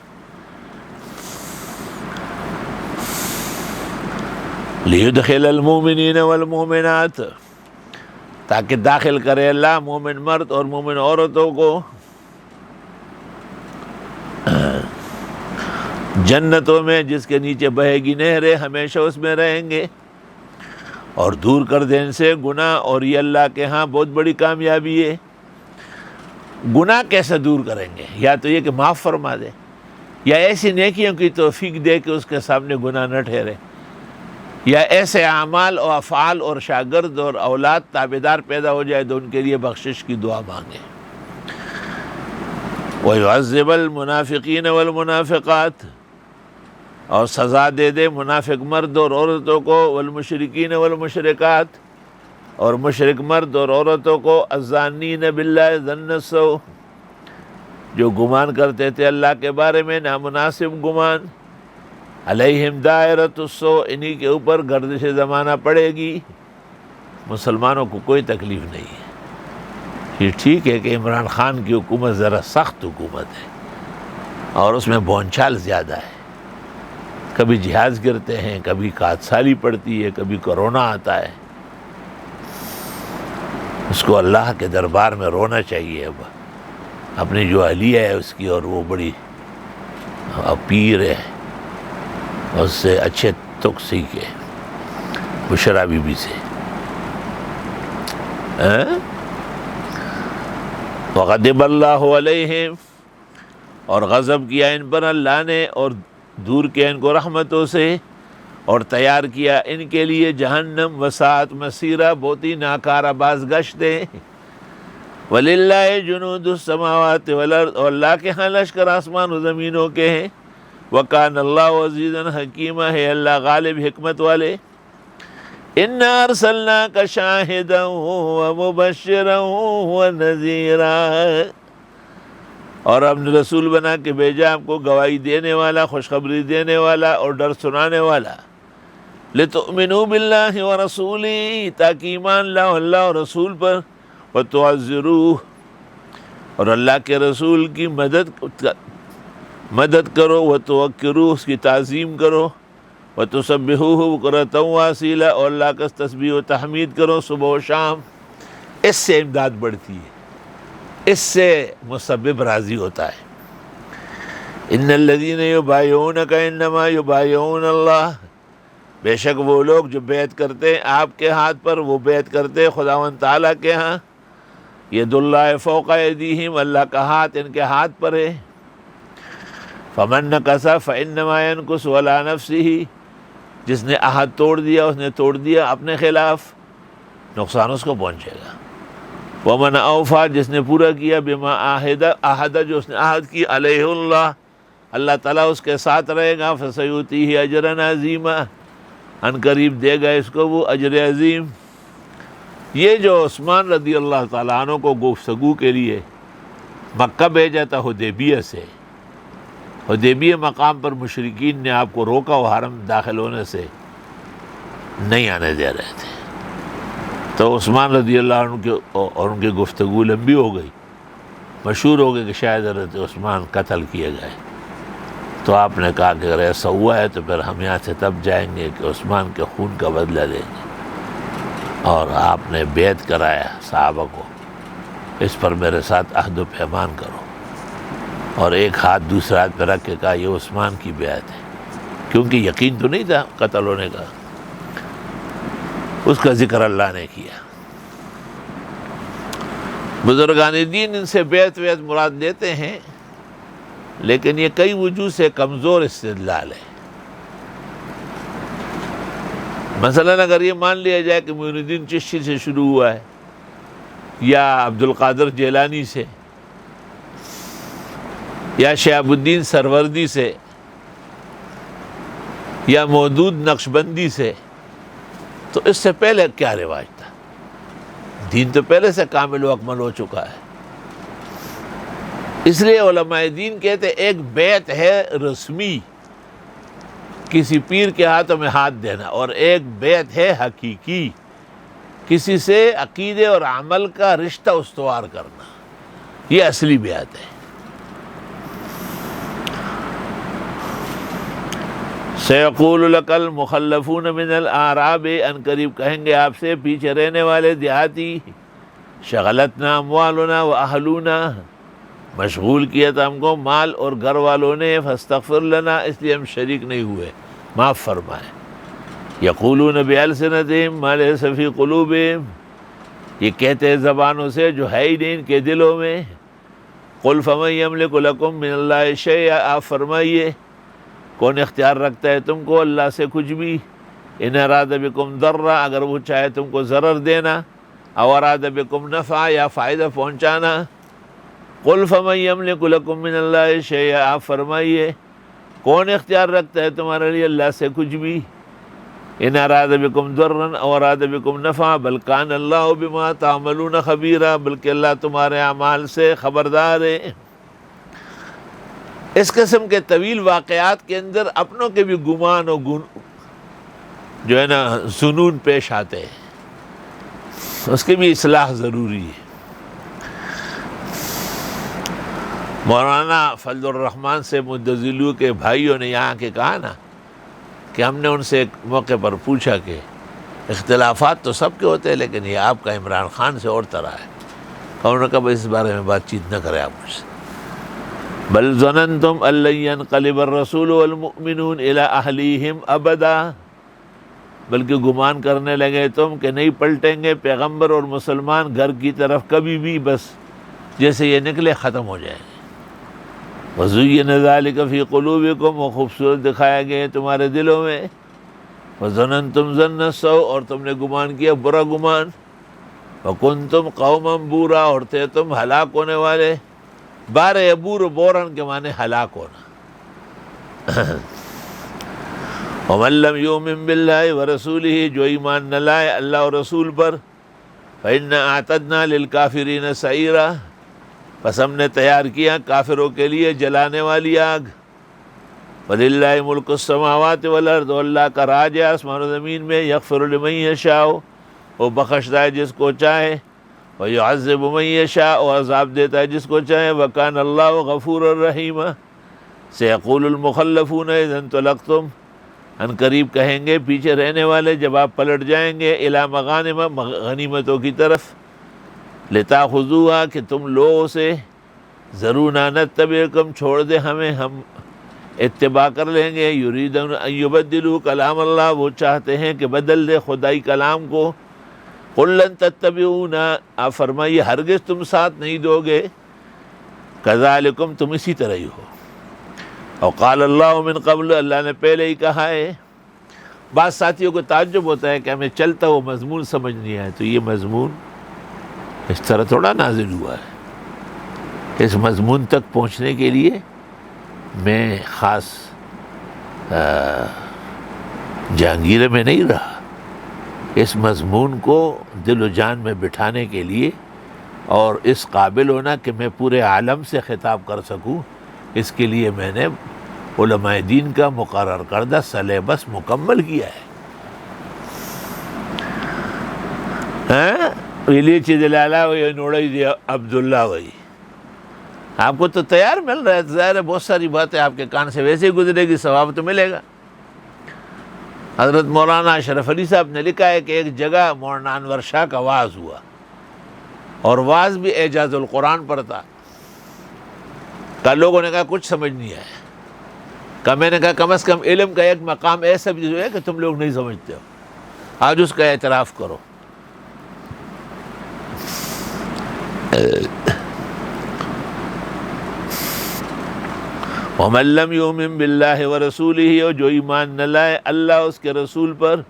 لیدخل المومنین والمومنات، تاکہ داخل کرے اللہ مومن مرد اور مومن عورتوں کو جنتوں میں جس کے نیچے بہے گی نہریں، ہمیشہ اس میں رہیں گے، اور دور کر دیں ان سے گناہ، اور یہ اللہ کے ہاں بہت بڑی کامیابی ہے. گناہ کیسے دور کریں گے؟ یا تو یہ کہ معاف فرما دے، یا ایسی نیکیوں کی توفیق دے کہ اس کے سامنے گناہ نہ ٹھہرے، یا ایسے اعمال و افعال اور شاگرد اور اولاد تابعدار پیدا ہو جائے تو ان کے لیے بخشش کی دعا مانگے۔ وَيُعَذِّبَ الْمُنَافِقِينَ وَالْمُنَافِقَاتِ، اور سزا دے دے منافق مرد اور عورتوں کو، والمشرکین والمشرکات، اور مشرک مرد اور عورتوں کو، الظانین باللہ ظن السوء، جو گمان کرتے تھے اللہ کے بارے میں نامناسب گمان، علیہم دائرۃ السوء، انہی کے اوپر گردش زمانہ پڑے گی۔ مسلمانوں کو کوئی تکلیف نہیں ہے۔ یہ ٹھیک ہے کہ عمران خان کی حکومت ذرا سخت حکومت ہے اور اس میں بھونچال زیادہ ہے، کبھی جہاز گرتے ہیں، کبھی کاتسالی پڑتی ہے، کبھی کرونا آتا ہے۔ اس کو اللہ کے دربار میں رونا چاہیے اب، اپنی جو اہلیہ ہے اس کی، اور وہ بڑی پیر ہے، اس سے اچھے تک سیکھے، بشرا بی بی سے۔ وغضب اللہ علیہم، اور غضب کیا ان پر اللہ نے، اور دور کیا ان کو رحمتوں سے، اور تیار کیا ان کے لیے جہنم، وساعت مصیرہ، بہت ہی ناکارہ بازگشتیں۔ وَلِلَّهِ جُنُودُ السَّمَاوَاتِ وَالْأَرْضِ، اور اللہ کے ہاں لشکر آسمان و زمینوں کے ہیں۔ وَكَانَ اللَّهُ عَزِيزًا حَكِيمًا، ہے اللہ غالب حکمت والے۔ إِنَّا أَرْسَلْنَاكَ شَاهِدًا وَمُبَشِّرًا وَنَذِيرًا، اور ہم نے رسول بنا کے بھیجا آپ کو گواہی دینے والا، خوشخبری دینے والا اور ڈر سنانے والا۔ لِتُؤْمِنُوا بِاللَّهِ وَرَسُولِهِ، تاکہ ایمان لاؤ اللہ اور رسول پر، وَتُعَزِّرُوهُ، اور اللہ کے رسول کی مدد کرو، وَتُوَقِّرُوهُ، اس کی تعظیم کرو، وَتُسَبِّحُوهُ بُكْرَةً وَأَصِيلًا، اور اللہ کا تسبیح و تحمید کرو صبح و شام۔ اس سے امداد بڑھتی ہے، اس سے مسبب راضی ہوتا ہے۔ ان الذین یبایعونک انما یبایعون اللہ، بے شک وہ لوگ جو بیعت کرتے ہیں آپ کے ہاتھ پر، وہ بیعت کرتے ہیں خداوند تعالیٰ کے ہاں۔ ید اللہ فوق ایدیہم، اللہ کا ہاتھ ان کے ہاتھ پر ہے۔ فمن نکث فانما ینکث علی نفسہ، جس نے عہد توڑ دیا اس نے توڑ دیا اپنے خلاف، نقصان اس کو پہنچے گا۔ ومن اوفا، جس نے پورا کیا، بما عہد، جو اس نے عہد کی، علیہ اللہ، اللہ تعالیٰ اس کے ساتھ رہے گا، فسیؤتیہ اجرا عظیما، ان قریب دے گا اس کو وہ اجر عظیم۔ یہ جو عثمان رضی اللہ تعالیٰ عنہ کو گفتگو کے لیے مکہ بھیجا تھا حدیبیہ سے، حدیبیہ مقام پر مشرکین نے آپ کو روکا، وہ حرم داخل ہونے سے نہیں آنے دے رہے تھے، تو عثمان رضی اللہ عنہ اور ان کی گفتگو لمبی ہو گئی، مشہور ہو گئی کہ شاید حضرت عثمان قتل کیے گئے۔ تو آپ نے کہا کہ اگر ایسا ہوا ہے تو پھر ہم یہاں سے تب جائیں گے کہ عثمان کے خون کا بدلہ لیں گے، اور آپ نے بیعت کرایا صحابہ کو، اس پر میرے ساتھ عہد و پیمان کرو، اور ایک ہاتھ دوسرے ہاتھ پہ رکھ کے کہا یہ عثمان کی بیعت ہے، کیونکہ یقین تو نہیں تھا قتل ہونے کا۔ اس کا ذکر اللہ نے کیا۔ بزرگان دین ان سے بیعت مراد لیتے ہیں، لیکن یہ کئی وجوہ سے کمزور استدلال ہے۔ مثلا اگر یہ مان لیا جائے کہ معین الدین چشتی سے شروع ہوا ہے، یا عبد القادر جیلانی سے، یا شہاب الدین سروردی سے، یا مودود نقشبندی سے، تو اس سے پہلے کیا رواج تھا؟ دین تو پہلے سے کامل و اکمل ہو چکا ہے۔ اس لیے علماء دین کہتے ہیں ایک بیعت ہے رسمی، کسی پیر کے ہاتھوں میں ہاتھ دینا، اور ایک بیعت ہے حقیقی، کسی سے عقیدے اور عمل کا رشتہ استوار کرنا، یہ اصلی بیعت ہے۔ سیقول لک المخلفون من الاعراب، ان قریب کہیں گے آپ سے پیچھے رہنے والے دیہاتی، شغلتنا اموالنا واہلونا، مشغول کیا تھا ہم کو مال اور گھر والوں نے، فاستغفر لنا، اس لیے ہم شریک نہیں ہوئے، معاف فرمائے۔ یقولون بألسنتہم ما لیس فی قلوبہم، یہ کہتے ہیں زبانوں سے جو ہے ہی نہیں ان کے دلوں میں۔ قل فمن یملک لکم من اللہ شیئا، آپ فرمائیے کون اختیار رکھتا ہے تم کو اللہ سے کچھ بھی، ان اراد بکم ضرا، اگر وہ چاہے تم کو ضرر دینا، او اراد بکم نفع، یا فائدہ پہنچانا۔ قل فمن یملک لکم من اللہ شیئا، آپ فرمائیے کون اختیار رکھتا ہے تمہارے لیے اللہ سے کچھ بھی، ان اراد بکم ضرا او اراد بکم نفع، بل کان اللہ بما تعملون خبیرا، بلکہ اللہ تمہارے اعمال سے خبردار ہے۔ اس قسم کے طویل واقعات کے اندر اپنوں کے بھی گمان و جو ہے نا ظنون پیش آتے ہیں، اس کی بھی اصلاح ضروری ہے۔ مولانا فضل الرحمن سے مدظلو کے بھائیوں نے یہاں کے کہا نا کہ ہم نے ان سے ایک موقع پر پوچھا کہ اختلافات تو سب کے ہوتے ہیں لیکن یہ آپ کا عمران خان سے اور طرح ہے، اور انہوں نے کہا بھائی اس بارے میں بات چیت نہ کریں آپ مجھ سے۔ بل ظننتم ان لن ينقلب الرسول والمؤمنون الى اہلیہم ابدا، بلکہ گمان کرنے لگے تم کہ نہیں پلٹیں گے پیغمبر اور مسلمان گھر کی طرف کبھی بھی، بس جیسے یہ نکلے ختم ہو جائیں گے۔ وَزُيِّنَ ذَلِكَ فِي قُلُوبِكُمْ، وہ خوبصورت دکھایا گئے تمہارے دلوں میں۔ وَظَنَنْتُمْ ظَنَّ السَّوْءِ، اور تم نے گمان کیا برا گمان۔ وَكُنْتُمْ قَوْمًا بُورًا، اور تھے تم ہلاک ہونے والے۔ بار عبور و بورن کے معنی ہلاک ہونا۔ وَمَن لَّمْ يُؤْمِن بِاللَّهِ وَرَسُولِهِ، جو ایمان نہ لائے اللہ اور رسول پر، فَإِنَّا أَعْتَدْنَا لِلْكَافِرِينَ سَعِيرًا، پس ہم نے تیار کیا کافروں کے لیے جلانے والی آگ۔ وَلِلَّهِ مُلْكُ السَّمَاوَاتِ وَالْأَرْضِ، اللہ کا راج ہے آسمان و زمین میں۔ يَغْفِرُ لِمَن يَشَاءُ، وہ بخشتا ہے جس کو چاہے، وَيُعَذِّبُ مَن يَشَاءُ، اور عذاب دیتا ہے جس کو چاہے۔ وَكَانَ اللَّهُ غَفُورًا رَحِيمًا۔ سَيَقُولُ الْمُخَلَّفُونَ إِذَا انطَلَقْتُمْ، ان قریب کہیں گے پیچھے رہنے والے جب آپ پلٹ جائیں گے، الی مغانم، غنیمتوں کی طرف، لتاخذوها، کہ تم لو اسے، ذرونا نتبعکم، چھوڑ دے ہمیں، ہم اتباع کر لیں گے۔ یریدون ان یبدلوا کلام اللہ، وہ چاہتے ہیں کہ بدل دے خدائی کلام کو۔ قل لن تتبعونا، آپ فرمائیے ہرگز تم ساتھ نہیں دو گے، کذالکم، تم اسی طرح ہی ہو۔ اور قال اللہ من قبل، اللہ نے پہلے ہی کہا ہے۔ بعض ساتھیوں کو تعجب ہوتا ہے کہ ہمیں چلتا وہ مضمون سمجھ نہیں آیا، تو یہ مضمون اس طرح تھوڑا نازل ہوا ہے۔ اس مضمون تک پہنچنے کے لیے میں خاص جہانگیر میں نہیں رہا، اس مضمون کو دل و جان میں بٹھانے کے لیے اور اس قابل ہونا کہ میں پورے عالم سے خطاب کر سکوں، اس کے لیے میں نے علماء دین کا مقرر کردہ سلیبس مکمل کیا ہے۔ ویلی چیزلالا وی نوڑی دی عبداللہ وی، آپ کو تو تیار مل رہا ہے، ظاہر ہے بہت ساری باتیں آپ کے کان سے ویسے ہی گزرے گی، ثواب تو ملے گا۔ حضرت مولانا اشرف علی صاحب نے لکھا ہے کہ ایک جگہ مولانا انور شاہ کا واعظ ہوا، اور واعظ بھی اعجاز القرآن پر تھا۔ کہ لوگوں نے کہا کچھ سمجھ نہیں آیا، کہ میں نے کہا کم از کم علم کا ایک مقام ایسا بھی جو ہے کہ تم لوگ نہیں سمجھتے ہو، آج اس کا اعتراف کرو۔ وَمَن لَّمْ يُؤْمِن بِاللَّهِ وَرَسُولِهِ، اور جو ایمان نہ لائے اللہ اس کے رسول پر،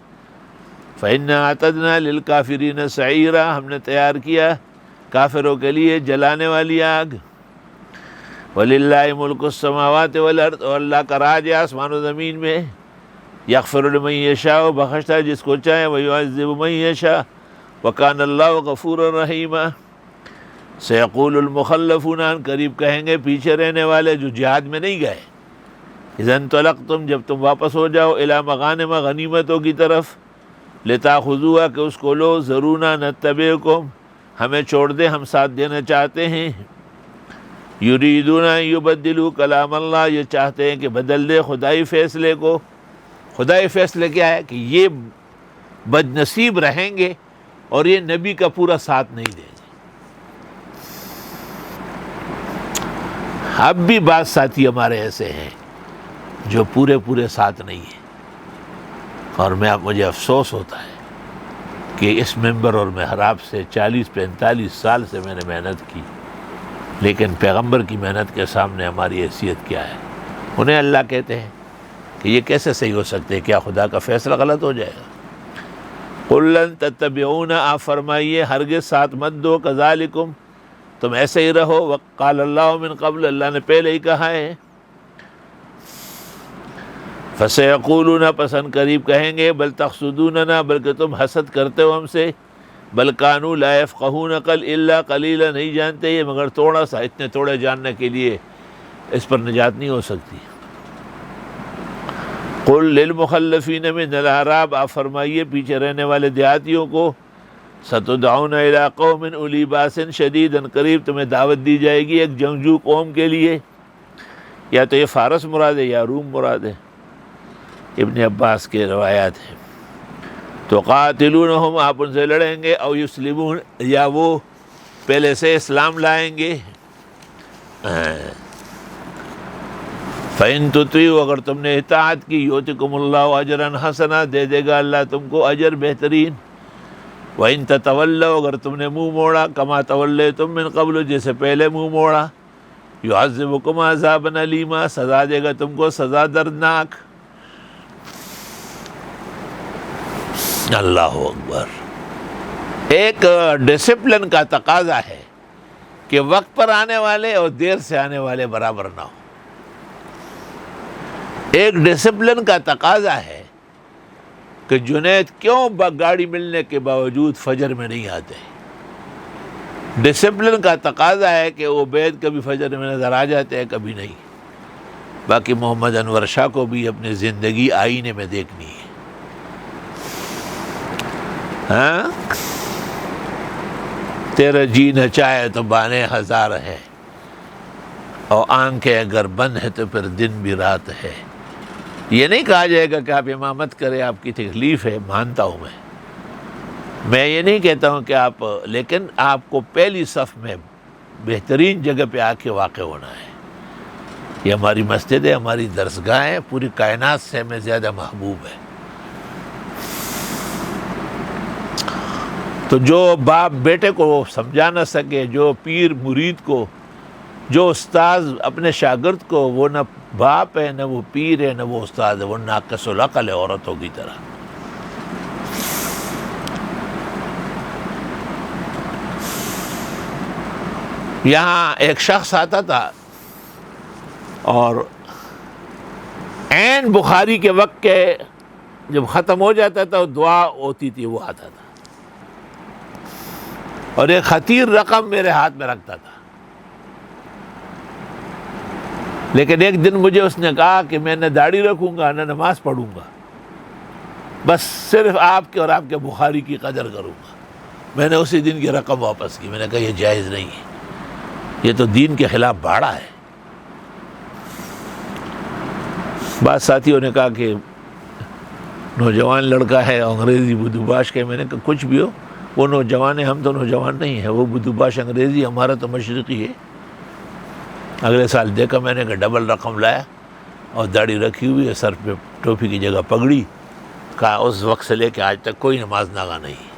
فَإِنَّا أَعْتَدْنَا لِلْكَافِرِينَ سَعِيرًا، ہم نے تیار کیا کافروں کے لیے جلانے والی آگ۔ وَلِلَّهِ مُلْكُ السَّمَاوَاتِ وَالْأَرْضِ، اور اللہ کا راج ہے آسمان و زمین میں۔ يَغْفِرُ لِمَن يَشَاءُ، بخشتا ہے جس کو چاہے، وَيُعَذِّبُ مَن يَشَاءُ، وَكَانَ اللَّهُ غَفُورًا رَحِيمًا۔ سَيَقُولُ الْمُخَلَّفُونَ، ان قریب کہیں گے پیچھے رہنے والے جو جہاد میں نہیں گئے، اذا انطلقتم، جب تم واپس ہو جاؤ، الی مغانم، غنیمتوں کی طرف، لتاخذوها، کہ اس کو لو، ذرونا نتبعکم، ہمیں چھوڑ دے، ہم ساتھ دینا چاہتے ہیں۔ یریدون ان یبدلوا کلام اللہ، یہ چاہتے ہیں کہ بدل دے خدائی فیصلے کو۔ خدائی فیصلے کیا ہے کہ یہ بد نصیب رہیں گے اور یہ نبی کا پورا ساتھ نہیں دیں گے۔ اب بھی بعض ساتھی ہمارے ایسے ہیں جو پورے ساتھ نہیں ہیں، اور مجھے افسوس ہوتا ہے کہ اس ممبر اور محراب سے 40-45 سال سے میں نے محنت کی، لیکن پیغمبر کی محنت کے سامنے ہماری حیثیت کیا ہے؟ انہیں اللہ کہتے ہیں کہ یہ کیسے صحیح ہو سکتے ہیں؟ کیا خدا کا فیصلہ غلط ہو جائے گا؟ قُل لَن تَتَّبِعُونَ، آپ فرمائیے ہرگز ساتھ مت دو، کذالکم، تم ایسے ہی رہو، وقال اللہ من قبل، اللہ نے پہلے ہی کہا ہے، فَسَيَقُولُونَ، پسند قریب کہیں گے، بل تحسدوننا، بلکہ تم حسد کرتے ہو ہم سے، بل کانوا لا یفقہون الا قلیلا، نہیں جانتے یہ مگر تھوڑا سا، اتنے تھوڑے جاننے کے لیے اس پر نجات نہیں ہو سکتی۔ قل للمخلفین من الاعراب، آپ فرمائیے پیچھے رہنے والے دیہاتیوں کو، ستدعون الی قوم اولی باس شدید، قریب تمہیں دعوت دی جائے گی ایک جنگجو قوم کے لیے، یا تو یہ فارس مراد ہے یا روم مراد ہے، ابن عباس کے روایات ہیں، تو قاتلونہم، آپ ان سے لڑیں گے، او یسلمون، یا وہ پہلے سے اسلام لائیں گے، فَإِن تُطِيعُوا، اگر تم نے اطاعت کی، یؤتکم اللہ اجرا حسنا، دے دے گا اللہ تم کو اجر بہترین، وَإِن تَتَوَلَّوْا، اگر تم نے منہ موڑا، کما تَوَلَّیْتُم مِّن قبل، جیسے پہلے منہ موڑا، یعذبکم عذابا الیما، سزا دے گا تم کو سزا دردناک۔ اللہ اکبر۔ ایک ڈسپلن کا تقاضا ہے کہ وقت پر آنے والے اور دیر سے آنے والے برابر نہ ہو۔ ایک ڈسپلن کا تقاضا ہے کہ جنید کیوں گاڑی ملنے کے باوجود فجر میں نہیں آتے۔ ڈسپلن کا تقاضا ہے کہ عبید کبھی فجر میں نظر آ جاتے ہیں، کبھی نہیں۔ باقی محمد انور شاہ کو بھی اپنی زندگی آئینے میں دیکھنی ہے۔ ہاں، تیرا جی نہ چاہے تو بانے ہزار ہے، اور آنکھیں اگر بند ہے تو پھر دن بھی رات ہے۔ یہ نہیں کہا جائے گا کہ آپ امامت کریں، آپ کی تکلیف ہے، مانتا ہوں میں یہ نہیں کہتا ہوں کہ آپ، لیکن آپ کو پہلی صف میں بہترین جگہ پہ آ کے واقع ہونا ہے۔ یہ ہماری مسجد ہے، ہماری درسگاہ ہے، پوری کائنات سے ہمیں زیادہ محبوب ہے۔ تو جو باپ بیٹے کو سمجھا نہ سکے، جو پیر مرید کو، جو استاذ اپنے شاگرد کو، وہ نہ باپ ہے، نہ وہ پیر ہے، نہ وہ استاد ہے، وہ ناقص العقل ہے، عورتوں کی طرح۔ یہاں ایک شخص آتا تھا اور عین بخاری کے وقت کے جب ختم ہو جاتا تھا، دعا ہوتی تھی، وہ آتا تھا اور ایک خطیر رقم میرے ہاتھ میں رکھتا تھا۔ لیکن ایک دن مجھے اس نے کہا کہ میں نہ داڑھی رکھوں گا، نہ نماز پڑھوں گا، بس صرف آپ کے اور آپ کے بخاری کی قدر کروں گا۔ میں نے اسی دن کی رقم واپس کی۔ میں نے کہا یہ جائز نہیں ہے، یہ تو دین کے خلاف باڑا ہے۔ بعض ساتھیوں نے کہا کہ نوجوان لڑکا ہے، انگریزی بدوباش کے، میں نے کہا کچھ بھی ہو، وہ نوجوان ہے، ہم تو نوجوان نہیں ہیں، وہ بدوباش انگریزی، ہمارا تو مشرقی ہے۔ اگلے سال دیکھا میں نے کہ ڈبل رقم لایا اور داڑھی رکھی ہوئی ہے، سر پہ ٹوپی کی جگہ پگڑی، کہا اس وقت سے لے کے آج تک کوئی نماز ناغہ نہیں۔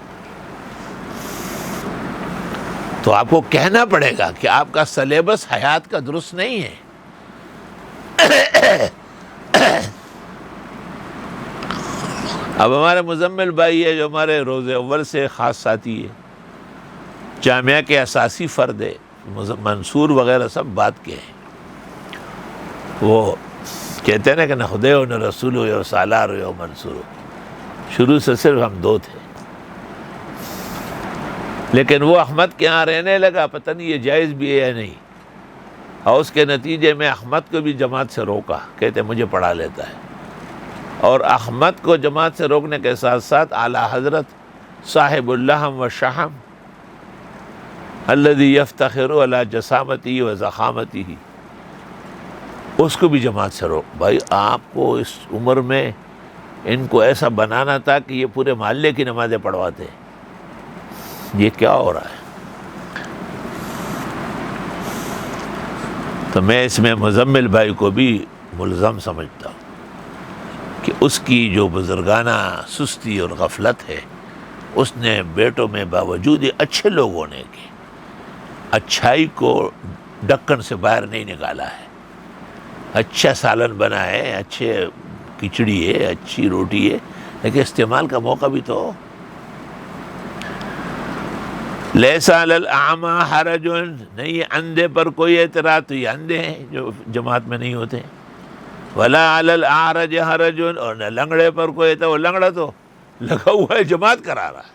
تو آپ کو کہنا پڑے گا کہ آپ کا سلیبس حیات کا درست نہیں ہے۔ اب ہمارے مزمل بھائی ہے جو ہمارے روز اول سے خاص ساتھی ہے، جامعہ کے اساسی فرد ہے، منصور وغیرہ سب بات کے ہیں، وہ کہتے ہیں نا کہ نہ خدے ہو، نہ رسول ہو، یا سالار ہو یا منصور ہو، شروع سے صرف ہم دو تھے۔ لیکن وہ احمد کے ہاں رہنے لگا، پتہ نہیں یہ جائز بھی ہے یا نہیں، اور اس کے نتیجے میں احمد کو بھی جماعت سے روکا، کہتے مجھے پڑھا لیتا ہے۔ اور احمد کو جماعت سے روکنے کے ساتھ ساتھ اعلیٰ حضرت صاحب اللحم و شحم الذی یفتخر علی جسامتی و ضخامتی، اس کو بھی جماعت سے روک۔ بھائی آپ کو اس عمر میں ان کو ایسا بنانا تھا کہ یہ پورے محلے کی نمازیں پڑھواتے، یہ کیا ہو رہا ہے؟ تو میں اس میں مزمل بھائی کو بھی ملزم سمجھتا ہوں کہ اس کی جو بزرگانہ سستی اور غفلت ہے، اس نے بیٹوں میں باوجود اچھے لوگ ہونے کے، اچھائی کو ڈھکن سے باہر نہیں نکالا ہے. اچھا سالن بنا ہے، اچھے کھچڑی ہے، اچھی روٹی ہے، لیکن استعمال کا موقع بھی تو. لیس علی الاعمی حرج، نہیں اندھے پر کوئی اعتراض، تو یہ اندھے ہیں جو جماعت میں نہیں ہوتے. ولا علی الاعرج حرج، اور نہ لنگڑے پر کوئی اعتراض، وہ لنگڑا تو لگا ہوا ہے جماعت کرا رہا ہے.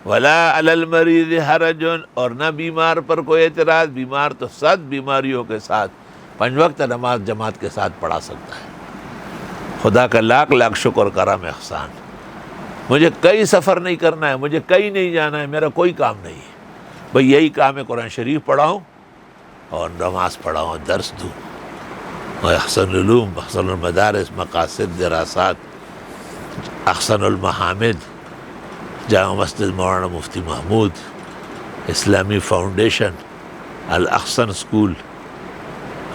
ولا علی المریض حرج، اور نہ بیمار پر کوئی اعتراض، بیمار تو 7 بیماریوں کے ساتھ 5 وقت نماز جماعت کے ساتھ پڑھا سکتا ہے. خدا کا لاکھ لاکھ شکر کرم احسان. مجھے کئی سفر نہیں کرنا ہے، مجھے کہیں نہیں جانا ہے، میرا کوئی کام نہیں ہے. بھئی یہی کام ہے، قرآن شریف پڑھاؤں اور نماز پڑھاؤں، درس دوں. اور احسن العلوم، احسن المدارس، مقاصد، دراسات، احسن المحامد، جامع مسجد مولانا مفتی محمود، اسلامی فاؤنڈیشن، الاحسن اسکول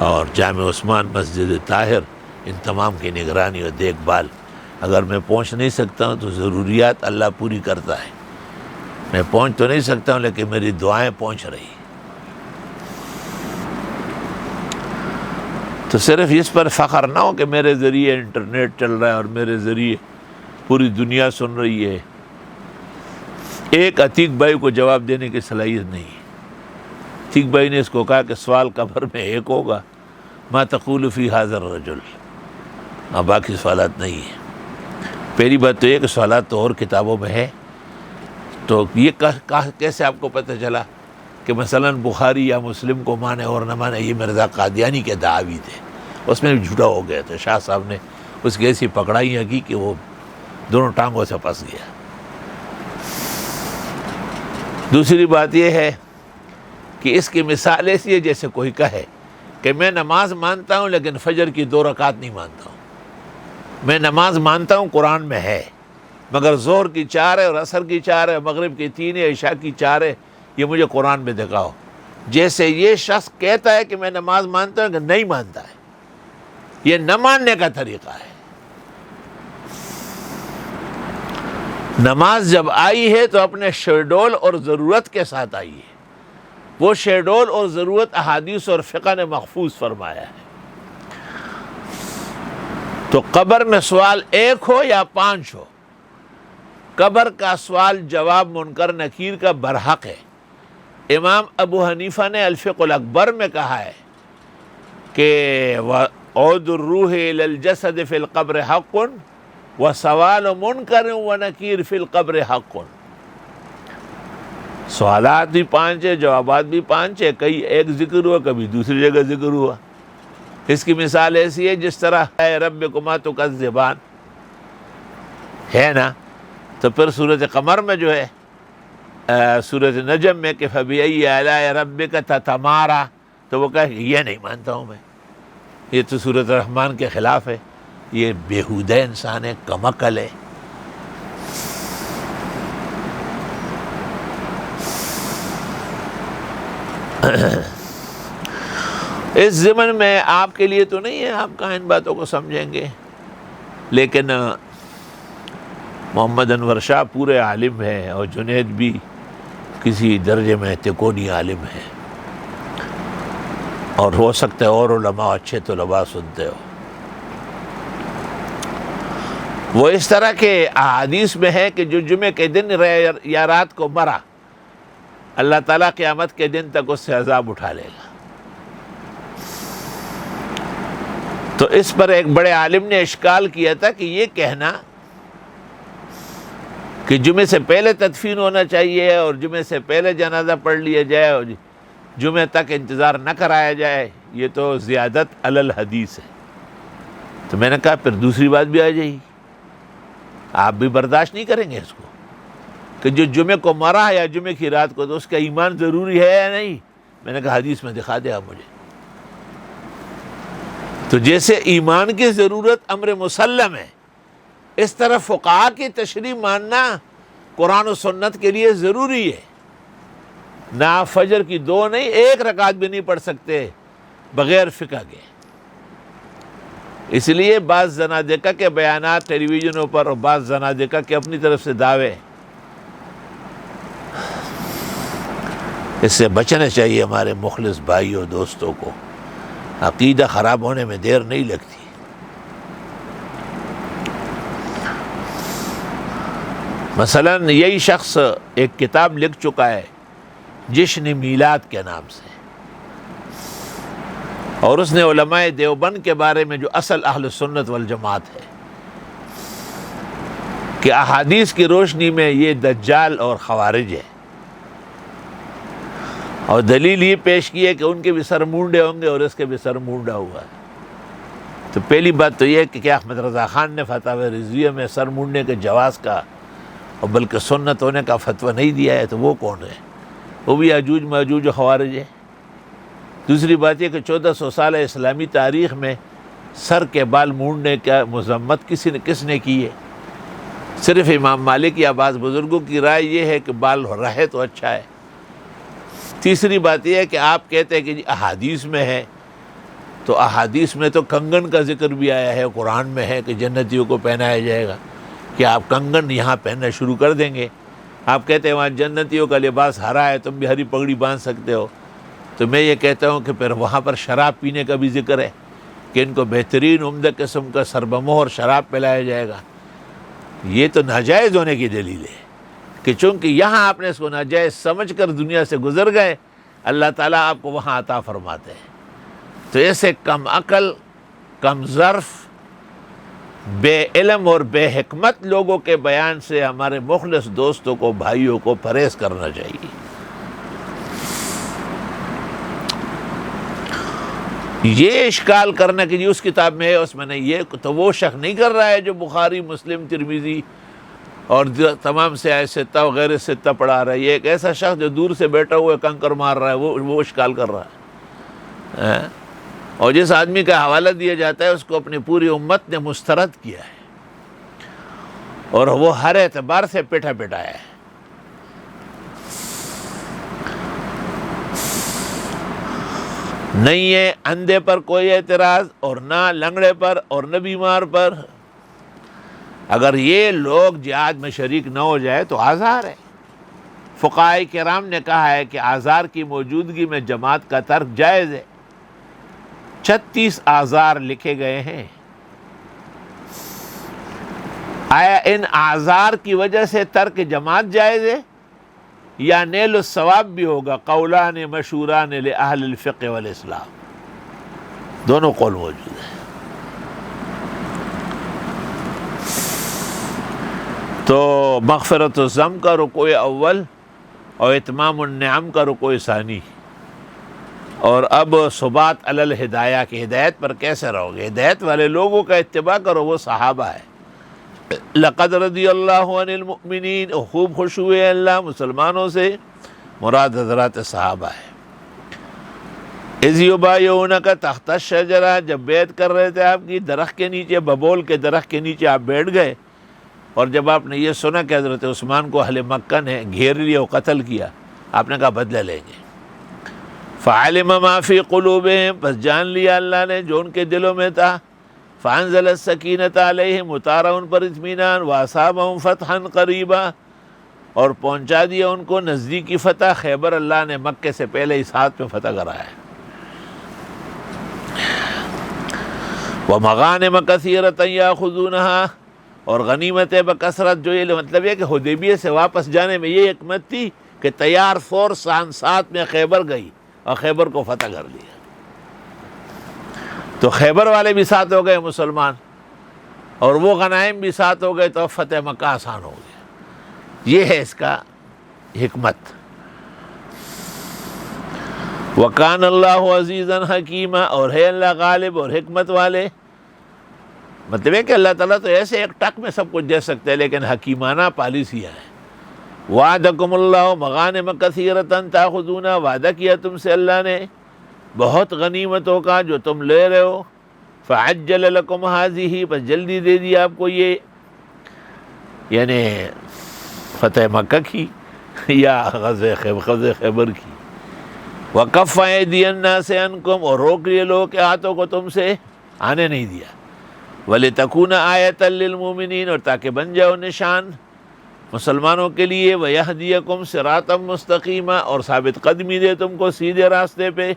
اور جامع عثمان مسجد طاہر، ان تمام کی نگرانی اور دیکھ بھال. اگر میں پہنچ نہیں سکتا ہوں تو ضروریات اللہ پوری کرتا ہے. میں پہنچ تو نہیں سکتا ہوں لیکن میری دعائیں پہنچ رہی. تو صرف اس پر فخر نہ ہو کہ میرے ذریعے انٹرنیٹ چل رہا ہے اور میرے ذریعے پوری دنیا سن رہی ہے. ایک عتیق بھائی کو جواب دینے کی صلاحیت نہیں. عتیق بھائی نے اس کو کہا کہ سوال قبر میں ایک ہوگا، ما تقول فی ھذا الرجل، اور باقی سوالات نہیں ہیں. پہلی بات تو یہ کہ سوالات تو اور کتابوں میں ہے. تو یہ کیسے آپ کو پتہ چلا کہ مثلا بخاری یا مسلم کو مانے اور نہ مانے؟ یہ مرزا قادیانی کے دعاوی تھے، اس میں بھی جھوٹا ہو گیا تھا. شاہ صاحب نے اس کی ایسی پکڑائیاں کی کہ وہ دونوں ٹانگوں سے پھنس گیا. دوسری بات یہ ہے کہ اس کی مثال ایسی ہے جیسے کوئی کہے کہ میں نماز مانتا ہوں لیکن فجر کی 2 رکعت نہیں مانتا ہوں. میں نماز مانتا ہوں قرآن میں ہے، مگر ظہر کی 4 ہے اور عصر کی 4 ہے، مغرب کی 3 ہے، عشاء کی 4 ہے، یہ مجھے قرآن میں دکھاؤ. جیسے یہ شخص کہتا ہے کہ میں نماز مانتا ہوں کہ نہیں مانتا ہے. یہ نہ ماننے کا طریقہ ہے. نماز جب آئی ہے تو اپنے شیڈول اور ضرورت کے ساتھ آئی ہے. وہ شیڈول اور ضرورت احادیث اور فقہ نے محفوظ فرمایا ہے. تو قبر میں سوال 1 ہو یا 5 ہو، قبر کا سوال جواب منکر نکیر کا برحق ہے. امام ابو حنیفہ نے الفقہ الاکبر میں کہا ہے کہ عود الروح الی الجسد فی القبر حق وسوال منکر ونکیر فی القبر حق. سوالات بھی 5 ہے، جوابات بھی 5 ہے. کئی ایک ذکر ہوا، کبھی دوسری جگہ ذکر ہوا. اس کی مثال ایسی ہے جس طرح اے ربکما تکذبان ہے نا. تو پھر سورۃ قمر میں جو ہے، سورۃ نجم میں کہ فبأی آلاء ربک تتماری، تو وہ کہے یہ نہیں مانتا ہوں میں. یہ تو سورۃ الرحمن کے خلاف ہے. یہ بیہودہ انسان ہے، کم عقل ہے. اس ضمن میں آپ کے لیے تو نہیں ہے، آپ کہاں ان باتوں کو سمجھیں گے، لیکن محمد انور شاہ پورے عالم ہے اور جنید بھی کسی درجے میں تکونی عالم ہے، اور ہو سکتا ہے اور علماء اچھے طلباء سنتے ہو. وہ اس طرح کے احادیث میں ہے کہ جو جمعے کے دن یا رات کو مرا، اللہ تعالیٰ قیامت کے دن تک اس سے عذاب اٹھا لے گا. تو اس پر ایک بڑے عالم نے اشکال کیا تھا کہ یہ کہنا کہ جمعے سے پہلے تدفین ہونا چاہیے اور جمعے سے پہلے جنازہ پڑھ لیا جائے اور جمعے تک انتظار نہ کرایا جائے، یہ تو زیادت علی الحدیث ہے. تو میں نے کہا پھر دوسری بات بھی آ جائے گی، آپ بھی برداشت نہیں کریں گے اس کو کہ جو جمعے کو مرا یا جمعے کی رات کو، تو اس کا ایمان ضروری ہے یا نہیں؟ میں نے کہا حدیث میں دکھا دے آپ مجھے. تو جیسے ایمان کی ضرورت امر مسلم ہے، اس طرح فقہا کی تشریح ماننا قرآن و سنت کے لیے ضروری ہے. نہ آپ فجر کی 2 نہیں 1 رکعت بھی نہیں پڑھ سکتے بغیر فقہ کے. اس لیے بعض زنادقہ کے بیانات ٹیلی ویژنوں پر اور بعض زنادقہ کے اپنی طرف سے دعوے، اس سے بچنا چاہیے ہمارے مخلص بھائیوں دوستوں کو، عقیدہ خراب ہونے میں دیر نہیں لگتی۔ مثلا یہی شخص ایک کتاب لکھ چکا ہے جشن میلاد کے نام سے، اور اس نے علماء دیوبند کے بارے میں جو اصل اہل سنت والجماعت ہے کہ احادیث کی روشنی میں یہ دجال اور خوارج ہے، اور دلیل یہ پیش کی ہے کہ ان کے بھی سر مونڈے ہوں گے اور اس کے بھی سر مونڈا ہوا ہے۔ تو پہلی بات تو یہ ہے کہ کیا احمد رضا خان نے فتاوی رضویہ میں سر مونڈنے کے جواز کا اور بلکہ سنت ہونے کا فتویٰ نہیں دیا ہے؟ تو وہ کون ہے؟ وہ بھی یاجوج ماجوج و خوارج ہے۔ دوسری بات یہ کہ 1400 سال اسلامی تاریخ میں سر کے بال مونڈنے کا مذمت کس نے کی ہے؟ صرف امام مالک یا بعض بزرگوں کی رائے یہ ہے کہ بال رہے تو اچھا ہے۔ تیسری بات یہ ہے کہ آپ کہتے ہیں کہ احادیث میں ہے، تو احادیث میں تو کنگن کا ذکر بھی آیا ہے، قرآن میں ہے کہ جنتیوں کو پہنایا جائے گا، کہ آپ کنگن یہاں پہننا شروع کر دیں گے؟ آپ کہتے ہیں وہاں جنتیوں کا لباس ہرا ہے، تم بھی ہری پگڑی باندھ سکتے ہو، تو میں یہ کہتا ہوں کہ پھر وہاں پر شراب پینے کا بھی ذکر ہے کہ ان کو بہترین عمدہ قسم کا سربمہر شراب پلایا جائے گا۔ یہ تو ناجائز ہونے کی دلیل ہے کہ چونکہ یہاں آپ نے اس کو ناجائز سمجھ کر دنیا سے گزر گئے، اللہ تعالیٰ آپ کو وہاں عطا فرماتے ہیں۔ تو ایسے کم عقل، کم ظرف، بے علم اور بے حکمت لوگوں کے بیان سے ہمارے مخلص دوستوں کو، بھائیوں کو پرہیز کرنا چاہیے۔ یہ اشکال کرنا کہ جی اس کتاب میں ہے اس میں نہیں، یہ تو وہ شک نہیں کر رہا ہے جو بخاری، مسلم، ترمذی اور تمام سے ستہ وغیرہ ستہ پڑھا رہا ہے۔ یہ ایک ایسا شخص جو دور سے بیٹھا ہوا کنکر مار رہا ہے، وہ اشکال کر رہا ہے۔ اور جس آدمی کا حوالہ دیا جاتا ہے اس کو اپنی پوری امت نے مسترد کیا ہے، اور وہ ہر اعتبار سے پیٹا پٹایا ہے۔ نہیں ہے اندھے پر کوئی اعتراض، اور نہ لنگڑے پر، اور نہ بیمار پر۔ اگر یہ لوگ جہاد میں شریک نہ ہو جائے تو آزار ہے۔ فقہاء کرام نے کہا ہے کہ آزار کی موجودگی میں جماعت کا ترک جائز ہے۔ 36 آزار لکھے گئے ہیں۔ آیا ان آزار کی وجہ سے ترک جماعت جائز ہے یا نیل الثواب بھی ہوگا؟ قولان مشہوران لأہل الفقہ والاسلام، دونوں قول موجود ہیں۔ تو مغفرت الذنب کا رکوع اول اور اتمام النعم کا رکوع ثانی، اور اب ثبات علی الہدایہ کی ہدایت پر کیسے رہو گے؟ ہدایت والے لوگوں کا اتباع کرو، وہ صحابہ ہے۔ لقد رضی اللہ عن المؤمنین، خوب خوش ہوئے اللہ مسلمانوں سے، مراد حضرات صحابہ ہے۔ اذ یبایعونک تحت الشجرہ، جب بیعت کر رہے تھے آپ کی درخت کے نیچے، ببول کے درخت کے نیچے آپ بیٹھ گئے، اور جب آپ نے یہ سنا کہ حضرت عثمان کو اہل مکہ نے گھیر لیا اور قتل کیا، آپ نے کہا بدلہ لیں گے۔ فعلم ما فی قلوبہم، پس جان لیا اللہ نے جو ان کے دلوں میں تھا۔ فانزل السکینۃ علیہم، اتارا ان پر اطمینان۔ واصابہم فتحا قریبا، اور پہنچا دیا ان کو نزدیکی فتح۔ خیبر اللہ نے مکے سے پہلے اس ہاتھ میں فتح کرایا ہے۔ ومغانم کثیرۃ یاخذونہا، اور غنیمتیں بکثرت، جو یہ مطلب ہے کہ حدیبیہ سے واپس جانے میں یہ حکمت تھی کہ تیار فورس ساتھ میں خیبر گئی اور خیبر کو فتح کر لیا۔ تو خیبر والے بھی ساتھ ہو گئے مسلمان، اور وہ غنائم بھی ساتھ ہو گئے، تو فتح مکہ آسان ہو گیا۔ یہ ہے اس کا حکمت۔ وَكَانَ اللَّهُ عَزِيزًا حَكِيمًا، اور ہے اللہ غالب اور حکمت والے۔ مطلب ہے کہ اللہ تعالیٰ تو ایسے ایک ٹک میں سب کچھ دے سکتے ہیں، لیکن حکیمانہ پالیسیاں ہیں۔ وَعَدَكُمُ اللَّهُ مَغَانِمَ كَثِيرَةً تَأْخُذُونَ، وعدہ کیا تم سے اللہ نے بہت غنیمتوں کا جو تم لے رہے ہو۔ فَعَجَّلَ لَكُمْ هَذِهِ، بس جلدی دے دیا آپ کو یہ، یعنی فتح مکہ کی یا غزوہ خیبر کی۔ وَكَفَّ أَيْدِيَ النَّاسِ عَنْكُمْ، اور روک لیے لوگوں کے ہاتھوں کو تم سے، آنے نہیں دیا۔ وَلِتَكُونَ آیَةً لِّلْمُؤْمِنِينَ، اور تاکہ بن جاؤ نشان۔ مسلمانوں کے لیے وَيَهْدِيَكُمْ صِرَاطًا مُسْتَقِيمًا، اور ثابت قدمی دے تم کو سیدھے راستے پہ،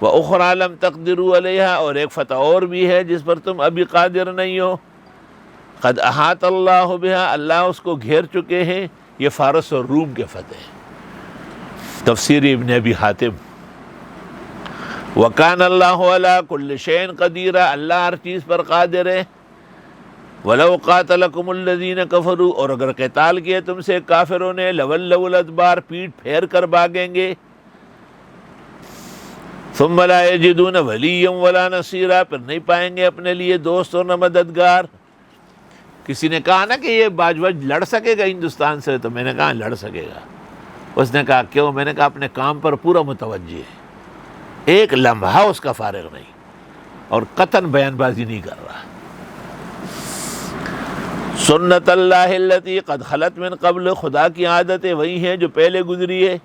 وَأُخْرَىٰ لَمْ تَقْدِرُوا عَلَيْهَا، اور ایک فتح اور بھی ہے جس پر تم ابھی قادر نہیں ہو، قَدْ أَحَاطَ اللَّهُ بِهَا، اللہ اس کو گھیر چکے ہیں، یہ فارس اور روم کے فتح ہے۔ تفسیر ابن ابی حاتم۔ وَكَانَ اللَّهُ عَلَىٰ كُلِّ شَيْءٍ قَدِيرًا، اللہ ہر چیز پر قادر ہے۔ وَلَوْ قَاتَلَكُمُ الَّذِينَ كَفَرُوا، اور اگر قتال کیے تم سے کافروں نے، لَوَلَّوُا الْأَدْبَارَ، پیٹ پھیر کر بھاگیں گے، ثُمَّ لَا يَجِدُونَ وَلِيًّا وَلَا نَصِيرًا، پھر نہیں پائیں گے اپنے لیے دوست اور نہ مددگار۔ کسی نے کہا نا کہ یہ باجوج لڑ سکے گا ہندوستان سے، تو میں نے کہا لڑ سکے گا۔ اس نے کہا کیوں؟ میں نے کہا اپنے کام پر پورا متوجہ ہے، ایک لمحہ اس کا فارغ نہیں، اور قطعاً بیان بازی نہیں کر رہا۔ سنت اللہ التی قد خلت من قبل، خدا کی عادتیں وہی ہیں جو پہلے گزری ہے،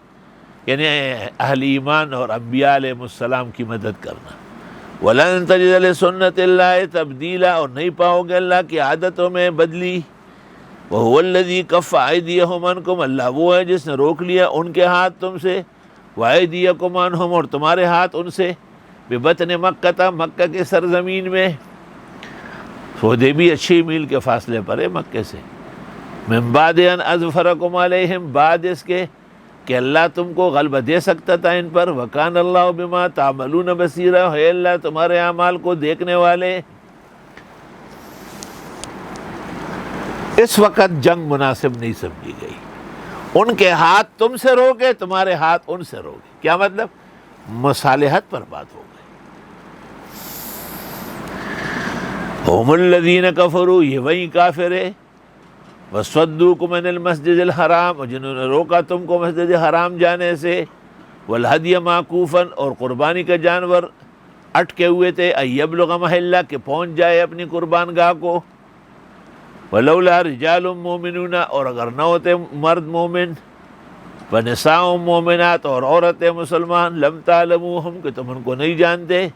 یعنی اہل ایمان اور انبیاء علیہ السلام کی مدد کرنا۔ وَلَن تَجِدَ لِسُنَّتِ اللَّهِ تَبْدِيلًا، اور نہیں پاؤ گے اللہ کی عادتوں میں بدلی۔ وَهُوَ الَّذِي كَفَّ أَيْدِيَهُمْ عَنكُمْ، اللہ وہ ہے جس نے روک لیا ان کے ہاتھ تم سے، وَأَيْدِيَكُمْ عَنْهُمْ، اور تمہارے ہاتھ ان سے، بِبَطْنِ مَكَّةَ، مکہ کے سرزمین میں، حدیبیہ 6 میل کے فاصلے پر ہے مکے سے، مِن بَعْدِ أَنْ أَظْفَرَكُمْ عَلَيْهِمْ، بعد اس کے کہ اللہ تم کو غلبہ دے سکتا تھا ان پر، وَكَانَ اللَّهُ بِمَا تَعْمَلُونَ بَصِيرًا، ہے اللہ تمہارے اعمال کو دیکھنے والے۔ اس وقت جنگ مناسب نہیں سمجھی گئی، ان کے ہاتھ تم سے روکے، تمہارے ہاتھ ان سے روکے، کیا مطلب؟ مصالحت پر بات ہو گئی۔ ہم الذین کفروا، یہ وہی کافر ہے، وَصَدُّوكُمْ عَنِ الْمَسْجِدِ الْحَرَامِ، اور جنہوں نے روکا تم کو مسجد حرام جانے سے، وَالْهَدْيَ مَعْكُوفًا، اور قربانی کا جانور اٹکے ہوئے تھے، أَن يَبْلُغَ مَحِلَّهُ، کہ پہنچ جائے اپنی قربان گاہ کو، وَلَوْلَا رِجَالٌ مُؤْمِنُونَ، اور اگر نہ ہوتے مرد مومن، وَنِسَاءٌ مُؤْمِنَاتٌ، اور عورتیں مسلمان، لَمْ تَعْلَمُوهُمْ، کہ تم ان کو نہیں جانتے،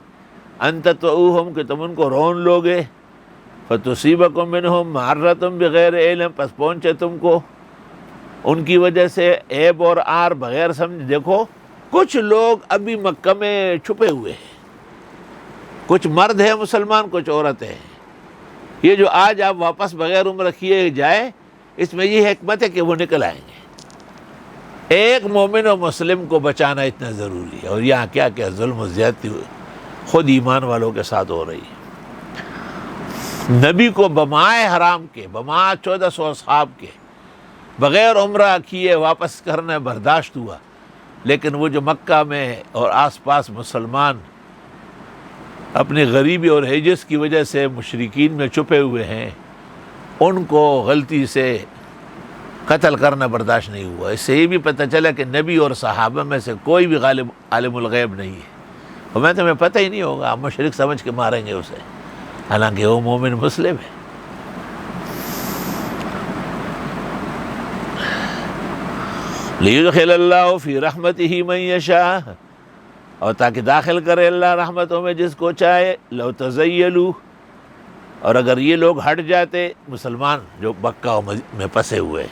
أَن تَطْؤُوهُمْ، کہ تم ان کو رون لوگے، فَتُصِيبَكُم مِّنْهُم مَّعَرَّةٌ بِغَيْرِ عِلْمٍ، پس پہنچے تم کو ان کی وجہ سے عیب اور عار بغیر سمجھ۔ دیکھو کچھ لوگ ابھی مکہ میں چھپے ہوئے ہیں، کچھ مرد ہیں مسلمان، کچھ عورتیں ہیں۔ یہ جو آج آپ واپس بغیر عمرہ کیے جائے، اس میں یہ حکمت ہے کہ وہ نکل آئیں گے۔ ایک مومن و مسلم کو بچانا اتنا ضروری ہے، اور یہاں کیا کیا ظلم و زیادتی خود ایمان والوں کے ساتھ ہو رہی ہے۔ نبی کو بمائے حرام کے، بمائے 1400 اصحاب کے، بغیر عمرہ کیے واپس کرنا برداشت ہوا، لیکن وہ جو مکہ میں اور آس پاس مسلمان اپنی غریبی اور ہجرت کی وجہ سے مشرکین میں چھپے ہوئے ہیں، ان کو غلطی سے قتل کرنا برداشت نہیں ہوا۔ اس سے یہ بھی پتہ چلا کہ نبی اور صحابہ میں سے کوئی بھی غالب عالم الغیب نہیں ہے، اور میں تمہیں پتہ ہی نہیں ہوگا، آپ مشرک سمجھ کے ماریں گے اسے، حالانکہ وہ مومن مسلم ہے۔ لِيُدْخِلَ اللَّهُ فِي رَحْمَتِهِ مَن يَشَاءُ، اور تاکہ داخل کرے اللہ رحمتوں میں جس کو چاہے۔ لَوْ تَزَيَّلُوا، اور اگر یہ لوگ ہٹ جاتے، مسلمان جو مکہ میں پسے ہوئے،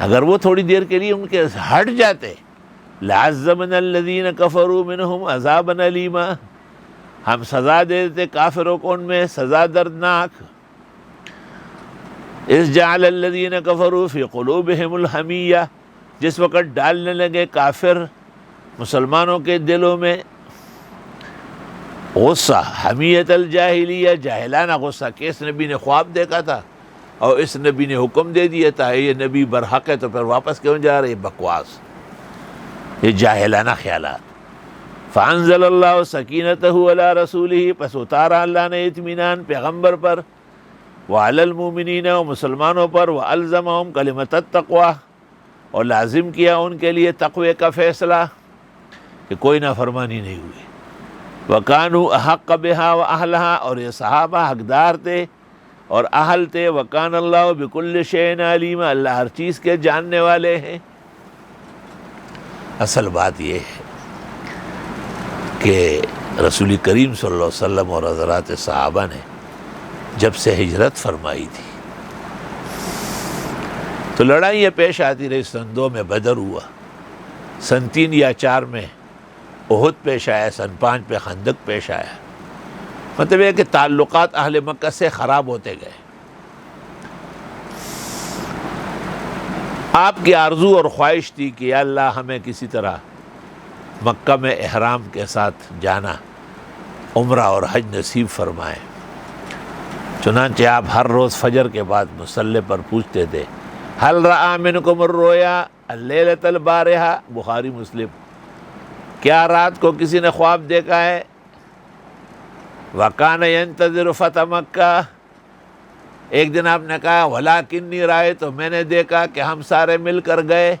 اگر وہ تھوڑی دیر کے لیے ان کے ہٹ جاتے، لَعَذَّبْنَا الَّذِينَ كَفَرُوا مِنْهُمْ عَذَابًا أَلِيمًا، ہم سزا دے دیتے کافروں کو ان میں سزا دردناک۔ اِذْ جَعَلَ الَّذِينَ كَفَرُوا فِي قُلُوبِهِمُ الْحَمِيَّةَ، جس وقت ڈالنے لگے کافر مسلمانوں کے دلوں میں غصہ، حمیت الجاہلیہ، جاہلانہ غصہ، کہ اس نبی نے خواب دیکھا تھا اور اس نبی نے حکم دے دیا تھا، یہ نبی برحق ہے تو پھر واپس کیوں جا رہے؟ بکواس، یہ جاہلانہ خیالات۔ فَأَنزَلَ اللَّهُ سَكِينَتَهُ عَلَىٰ رَسُولِهِ، پس اتارا اللہ نے اطمینان پیغمبر پر، وَعَلَى الْمُؤْمِنِينَ، اور مسلمانوں پر، وَأَلْزَمَهُمْ كَلِمَةَ التَّقْوَىٰ، اور لازم کیا ان کے لیے تقوی کا فیصلہ کہ کوئی نافرمانی نہیں ہوئی۔ وَكَانُوا أَحَقَّ بِهَا وَأَهْلَهَا، اور یہ صحابہ حقدار تھے اور اہل تھے۔ وَكَانَ اللَّهُ بِكُلِّ شَيْءٍ عَلِيمًا، اللہ ہر چیز کے جاننے والے ہیں۔ اصل بات یہ ہے کہ رسول کریم صلی اللہ علیہ وسلم اور حضرات صحابہ نے جب سے ہجرت فرمائی تھی، تو لڑائیاں پیش آتی رہی. سن 2 میں بدر ہوا، سن 3 یا 4 میں احد پیش آیا، سن 5 پہ خندق پیش آیا. مطلب یہ کہ تعلقات اہل مکہ سے خراب ہوتے گئے. آپ کی آرزو اور خواہش تھی کہ یا اللہ ہمیں کسی طرح مکہ میں احرام کے ساتھ جانا، عمرہ اور حج نصیب فرمائے. چنانچہ آپ ہر روز فجر کے بعد مصلی پر پوچھتے تھے حل رأى منکم الرؤیا اللیلۃ البارحہ، بخاری مسلم، کیا رات کو کسی نے خواب دیکھا ہے؟ وکان ینتظر فتح مکہ، ایک دن آپ نے کہا ولیکنی رأیت، تو میں نے دیکھا کہ ہم سارے مل کر گئے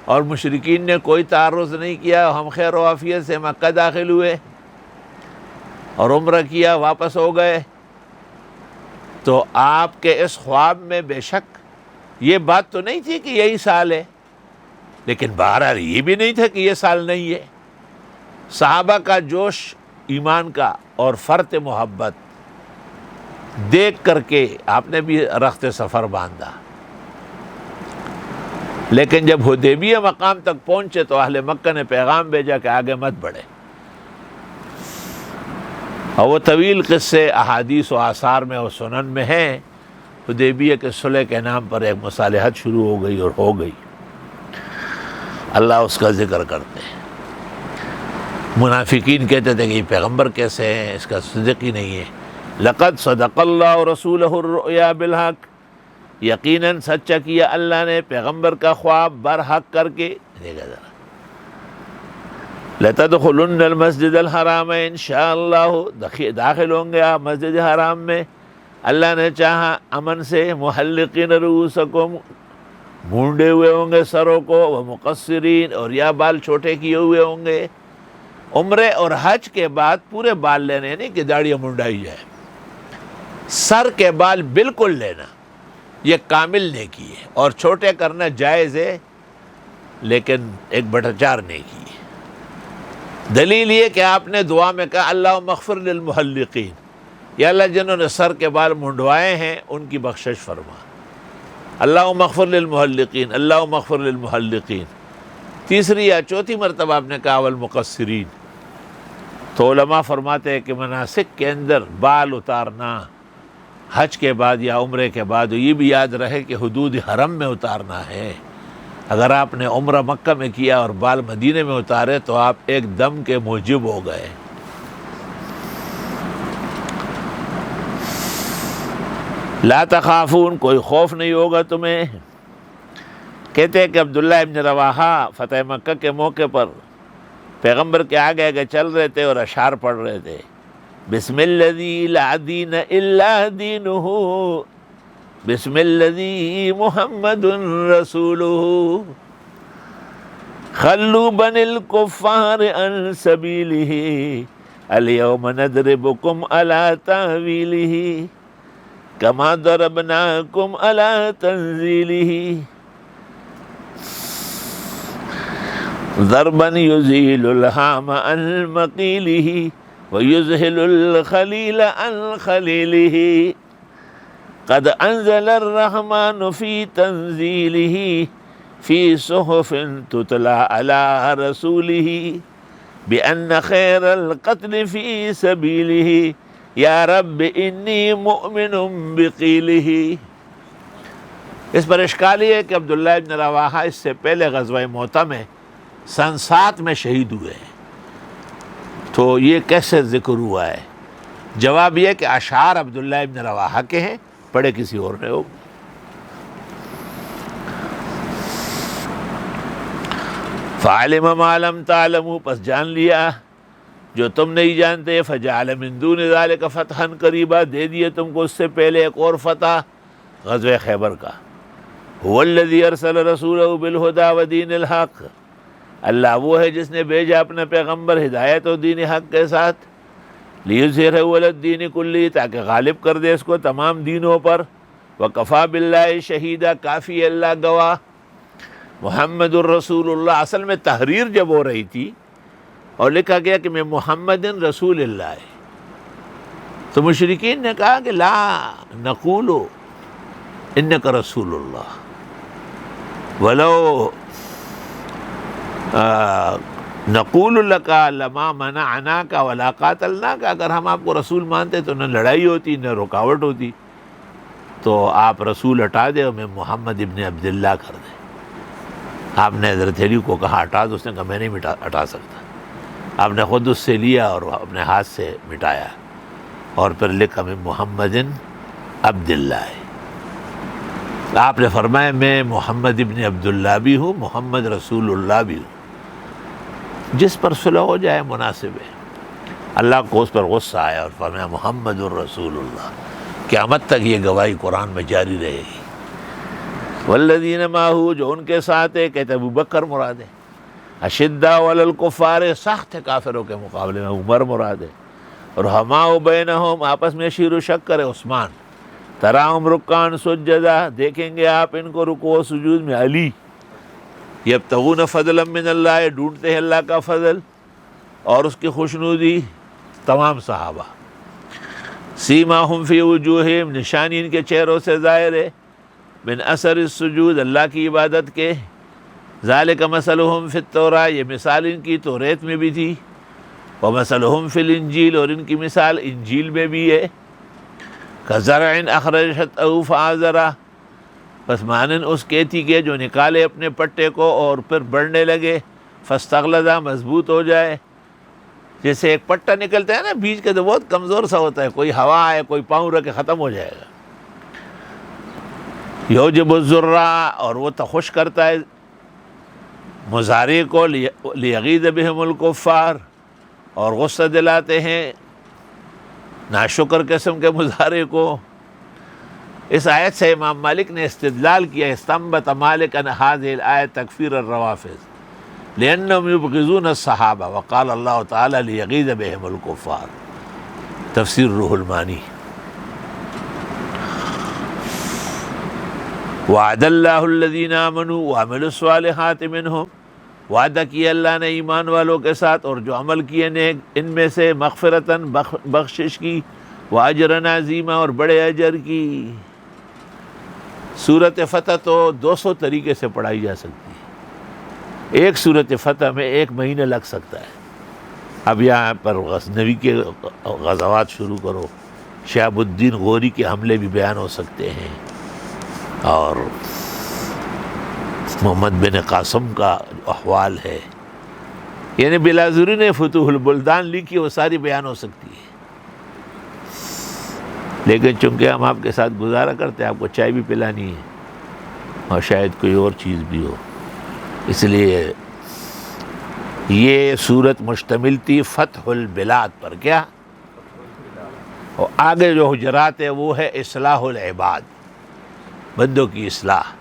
اور مشرکین نے کوئی تعرض نہیں کیا، ہم خیر و عافیت سے مکہ داخل ہوئے اور عمرہ کیا، واپس ہو گئے. تو آپ کے اس خواب میں بے شک یہ بات تو نہیں تھی کہ یہی سال ہے، لیکن بہرحال یہ بھی نہیں تھا کہ یہ سال نہیں ہے. صحابہ کا جوش ایمان کا اور فرط محبت دیکھ کر کے آپ نے بھی رخت سفر باندھا. لیکن جب حدیبیہ مقام تک پہنچے تو اہل مکہ نے پیغام بھیجا کہ آگے مت بڑھے. اور وہ طویل قصے احادیث و آثار میں اور سنن میں ہیں. حدیبیہ کے صلح کے نام پر ایک مصالحت شروع ہو گئی اور ہو گئی. اللہ اس کا ذکر کرتے ہیں. منافقین کہتے تھے کہ یہ پیغمبر کیسے ہیں، اس کا صدق ہی نہیں ہے. لقد صدق اللہ رسولہ الرؤیا بالحق، یقیناً سچا کیا اللہ نے پیغمبر کا خواب برحق کر کے. دیکھا ذرا، لَتَدْخُلُنَّ الْمَسْجِدَ الْحَرَامَ انشاءاللہ، داخل ہوں گے آپ مسجد حرام میں اللہ نے چاہا امن سے. محلقین رؤوسکم، مونڈے ہوئے ہوں گے سروں کو، ومقصرین، اور یا بال چھوٹے کیے ہوئے ہوں گے. عمرے اور حج کے بعد پورے بال لینے، نہیں کہ داڑھی منڈائی جائے. سر کے بال بالکل لینا، یہ کامل نیکی ہے. اور چھوٹے کرنا جائز ہے لیکن 1/4 نیکی ہے. دلیل یہ کہ آپ نے دعا میں کہا اللہم اغفر للمحلقین، یا اللہ جنہوں نے سر کے بال منڈوائے ہیں ان کی بخشش فرما. اللہم اغفر للمحلقین، اللہم اغفر للمحلقین. تیسری یا چوتھی مرتبہ آپ نے کہا والمقصرین. تو علماء فرماتے ہیں کہ مناسک کے اندر بال اتارنا حج کے بعد یا عمرے کے بعد یہ بھی یاد رہے کہ حدود حرم میں اتارنا ہے. اگر آپ نے عمرہ مکہ میں کیا اور بال مدینے میں اتارے تو آپ ایک دم کے موجب ہو گئے. لا تخافون، کوئی خوف نہیں ہوگا تمہیں. کہتے ہیں کہ عبداللہ ابن رواحہ فتح مکہ کے موقع پر پیغمبر کے آگے آگے چل رہے تھے اور اشعار پڑھ رہے تھے. بسم الذی لا دین الا دینہ، بسم الذی محمد رسولہ، خلوا بنی الکفار عن سبیلہ، الیوم نضربکم علی تأویلہ، کما ضربناکم علی تنزیلہ، ضربا یزیل الہام عن مقیلہ، ویزہل الخلیل عن خلیلہ، قد انزل الرحمن فی تنزیلہ، فی صحف تتلی علی رسولہ، بأن خیر القتل فی سبیلہ، یا رب انی مؤمن بقیلہ. اس پر اشکال یہ ہے کہ عبداللہ ابن رواحہ اس سے پہلے غزوہ موطا میں سن 7 میں شہید ہوئے ہیں. تو یہ کیسے ذکر ہوا ہے؟ جواب یہ کہ اشعار عبداللہ ابن رواحہ کے ہیں، پڑھے کسی اور نے ہو. فعلم ما لم تعلموا، پس جان لیا جو تم نہیں جانتے. فجعل من دون ذلك فتحا قریبا، دے دیے تم کو اس سے پہلے ایک اور فتح، غزوہ خیبر کا. هو الذی ارسل رسولہ بالہدی ودین الحق، اللہ وہ ہے جس نے بھیجا اپنا پیغمبر ہدایت اور دین حق کے ساتھ. لیظہرہ علی الدین کلہ، تاکہ غالب کر دے اس کو تمام دینوں پر. وکفی باللہ شہیدا، کافی اللہ گواہ. محمد الرسول اللہ، اصل میں تحریر جب ہو رہی تھی اور لکھا گیا کہ میں محمد رسول اللہ ہے، تو مشرکین نے کہا کہ لا نقول انک رسول اللہ، ولو نقول لک لما منعناک ولا قاتلناک، اگر ہم آپ کو رسول مانتے تو نہ لڑائی ہوتی نہ رکاوٹ ہوتی، تو آپ رسول ہٹا دے اور میں محمد ابن عبداللہ کر دیں۔ آپ نے حضرت علی کو کہا ہٹا دو، اس نے کہا میں نہیں ہٹا سکتا۔ آپ نے خود اس سے لیا اور اپنے ہاتھ سے مٹایا، اور پھر لکھا میں محمد عبداللہ ہے۔ آپ نے فرمایا میں محمد ابن عبداللہ بھی ہوں، محمد رسول اللہ بھی ہوں۔ جس پر صلح ہو جائے مناسب ہے۔ اللہ کو اس پر غصہ آیا اور فرمایا محمد الرسول اللہ۔ قیامت تک یہ گواہی قرآن میں جاری رہے گی۔ والذین معہ، جو ان کے ساتھ ہے، کہتے ابو بکر مراد ہے۔ اشداء علی الکفار، سخت ہے کافروں کے مقابلے میں، عمر مراد ہے۔ اور رحماء بینہم، آپس میں شیر و شکر ہے، عثمان۔ تراہم رکعا سجدا، دیکھیں گے آپ ان کو رکوع و سجود میں، علی۔ یبتغون فضلا من اللہ، ڈھونڈتے ہیں اللہ کا فضل اور اس کی خوشنودی، تمام صحابہ۔ سیماہم فی وجوہہم، نشانی ان کے چہروں سے ظاہر ہے، من اثر السجود، اللہ کی عبادت کے۔ ذالک مثلہم فی التوراۃ، یہ مثال ان کی توریت میں بھی تھی، ومثلہم فی الانجیل، اور ان کی مثال انجیل میں بھی ہے۔ کزرع اخرج شطأہ فآزرہ، بس مانن اس کھیتی کے جو نکالے اپنے پٹے کو اور پھر بڑھنے لگے، فاستغلظ، مضبوط ہو جائے۔ جیسے ایک پٹا نکلتا ہے نا بیج کے، تو بہت کمزور سا ہوتا ہے، کوئی ہوا آئے کوئی پاؤں رکھے ختم ہو جائے گا۔ یوجب الزرع، اور وہ تخوش کرتا ہے مزارع کو، لیغیظ بہم الکفار، اور غصہ دلاتے ہیں ناشکر قسم کے مزارع کو۔ اس آیت سے امام مالک نے استدلال کیا، استنبط مالک ان هذه الآیة تکفیر الروافض لأنهم یبغضون الصحابہ، وقال اللہ تعالی لیغیظ بہم الکفار، تفسیر روح المانی۔ وعد اللہ الذین آمنوا وعملوا الصالحات منہم، وعدہ کیا اللہ نے ایمان والوں کے ساتھ اور جو عمل کیے نیک ان میں سے، مغفرتاً بخشش کی، واجرا عظیما، اور بڑے اجر کی۔ سورۃ فتح تو 200 طریقے سے پڑھائی جا سکتی ہے، ایک سورۃ فتح میں 1 مہینہ لگ سکتا ہے۔ اب یہاں پر غزنوی کے غزوات شروع کرو، شہاب الدین غوری کے حملے بھی بیان ہو سکتے ہیں، اور محمد بن قاسم کا احوال ہے، یعنی بلازوری نے فتوح البلدان لکھی، وہ ساری بیان ہو سکتی ہے۔ لیکن چونکہ ہم آپ کے ساتھ گزارا کرتے ہیں، آپ کو چائے بھی پلانی ہے اور شاید کوئی اور چیز بھی ہو، اس لیے یہ صورت مشتمل تھی فتح البلاد پر۔ کیا؟ اور آگے جو حجرات ہے وہ ہے اصلاح العباد، بندوں کی اصلاح۔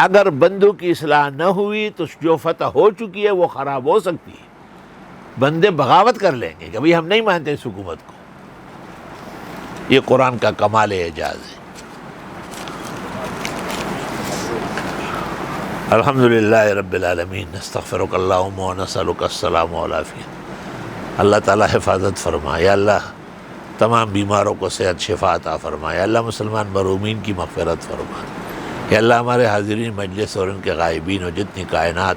اگر بندوں کی اصلاح نہ ہوئی تو جو فتح ہو چکی ہے وہ خراب ہو سکتی ہے، بندے بغاوت کر لیں گے کہ بھئی ہم نہیں مانتے اس حکومت کو۔ یہ قرآن کا کمال اعجاز ہے۔ الحمدللہ رب العالمین، نستغفرک اللہم و نسألک السلام والعافیہ۔ اللہ تعالیٰ حفاظت فرما، یا اللہ تمام بیماروں کو صحت شفا عطا فرما، یا اللہ مسلمان مرحومین کی مغفرت فرما، یا اللہ ہمارے حاضرین مجلس اور ان کے غائبین اور جتنی کائنات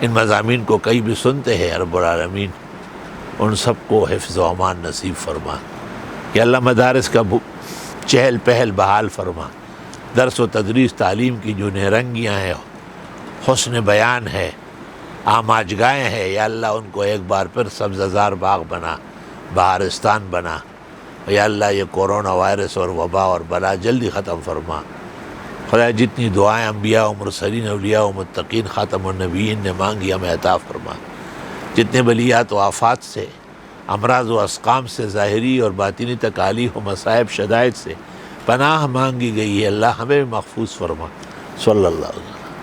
ان مضامین کو کئی بھی سنتے ہیں، رب العالمین ان سب کو حفظ و امان نصیب فرما۔ یا اللہ مدارس کا چہل پہل بحال فرما، درس و تدریس تعلیم کی جو نہرنگیاں ہیں، حسن بیان ہے، آماجگاہیں ہیں، یا اللہ ان کو ایک بار پھر سبززار باغ بنا، بہارستان بنا۔ یا اللہ یہ کورونا وائرس اور وبا اور بلا جلدی ختم فرما۔ خدا جتنی دعائیں انبیاء و مرسلین، اولیاء و متقین، خاتم النبیین نے مانگی ہمیں عطا فرما۔ جتنے بلیات و آفات سے، امراض و اسقام سے، ظاہری اور باطنی تکالیف و مصائب شدائد سے پناہ مانگی گئی ہے، اللہ ہمیں محفوظ فرما۔ صلی اللہ علیہ وسلم۔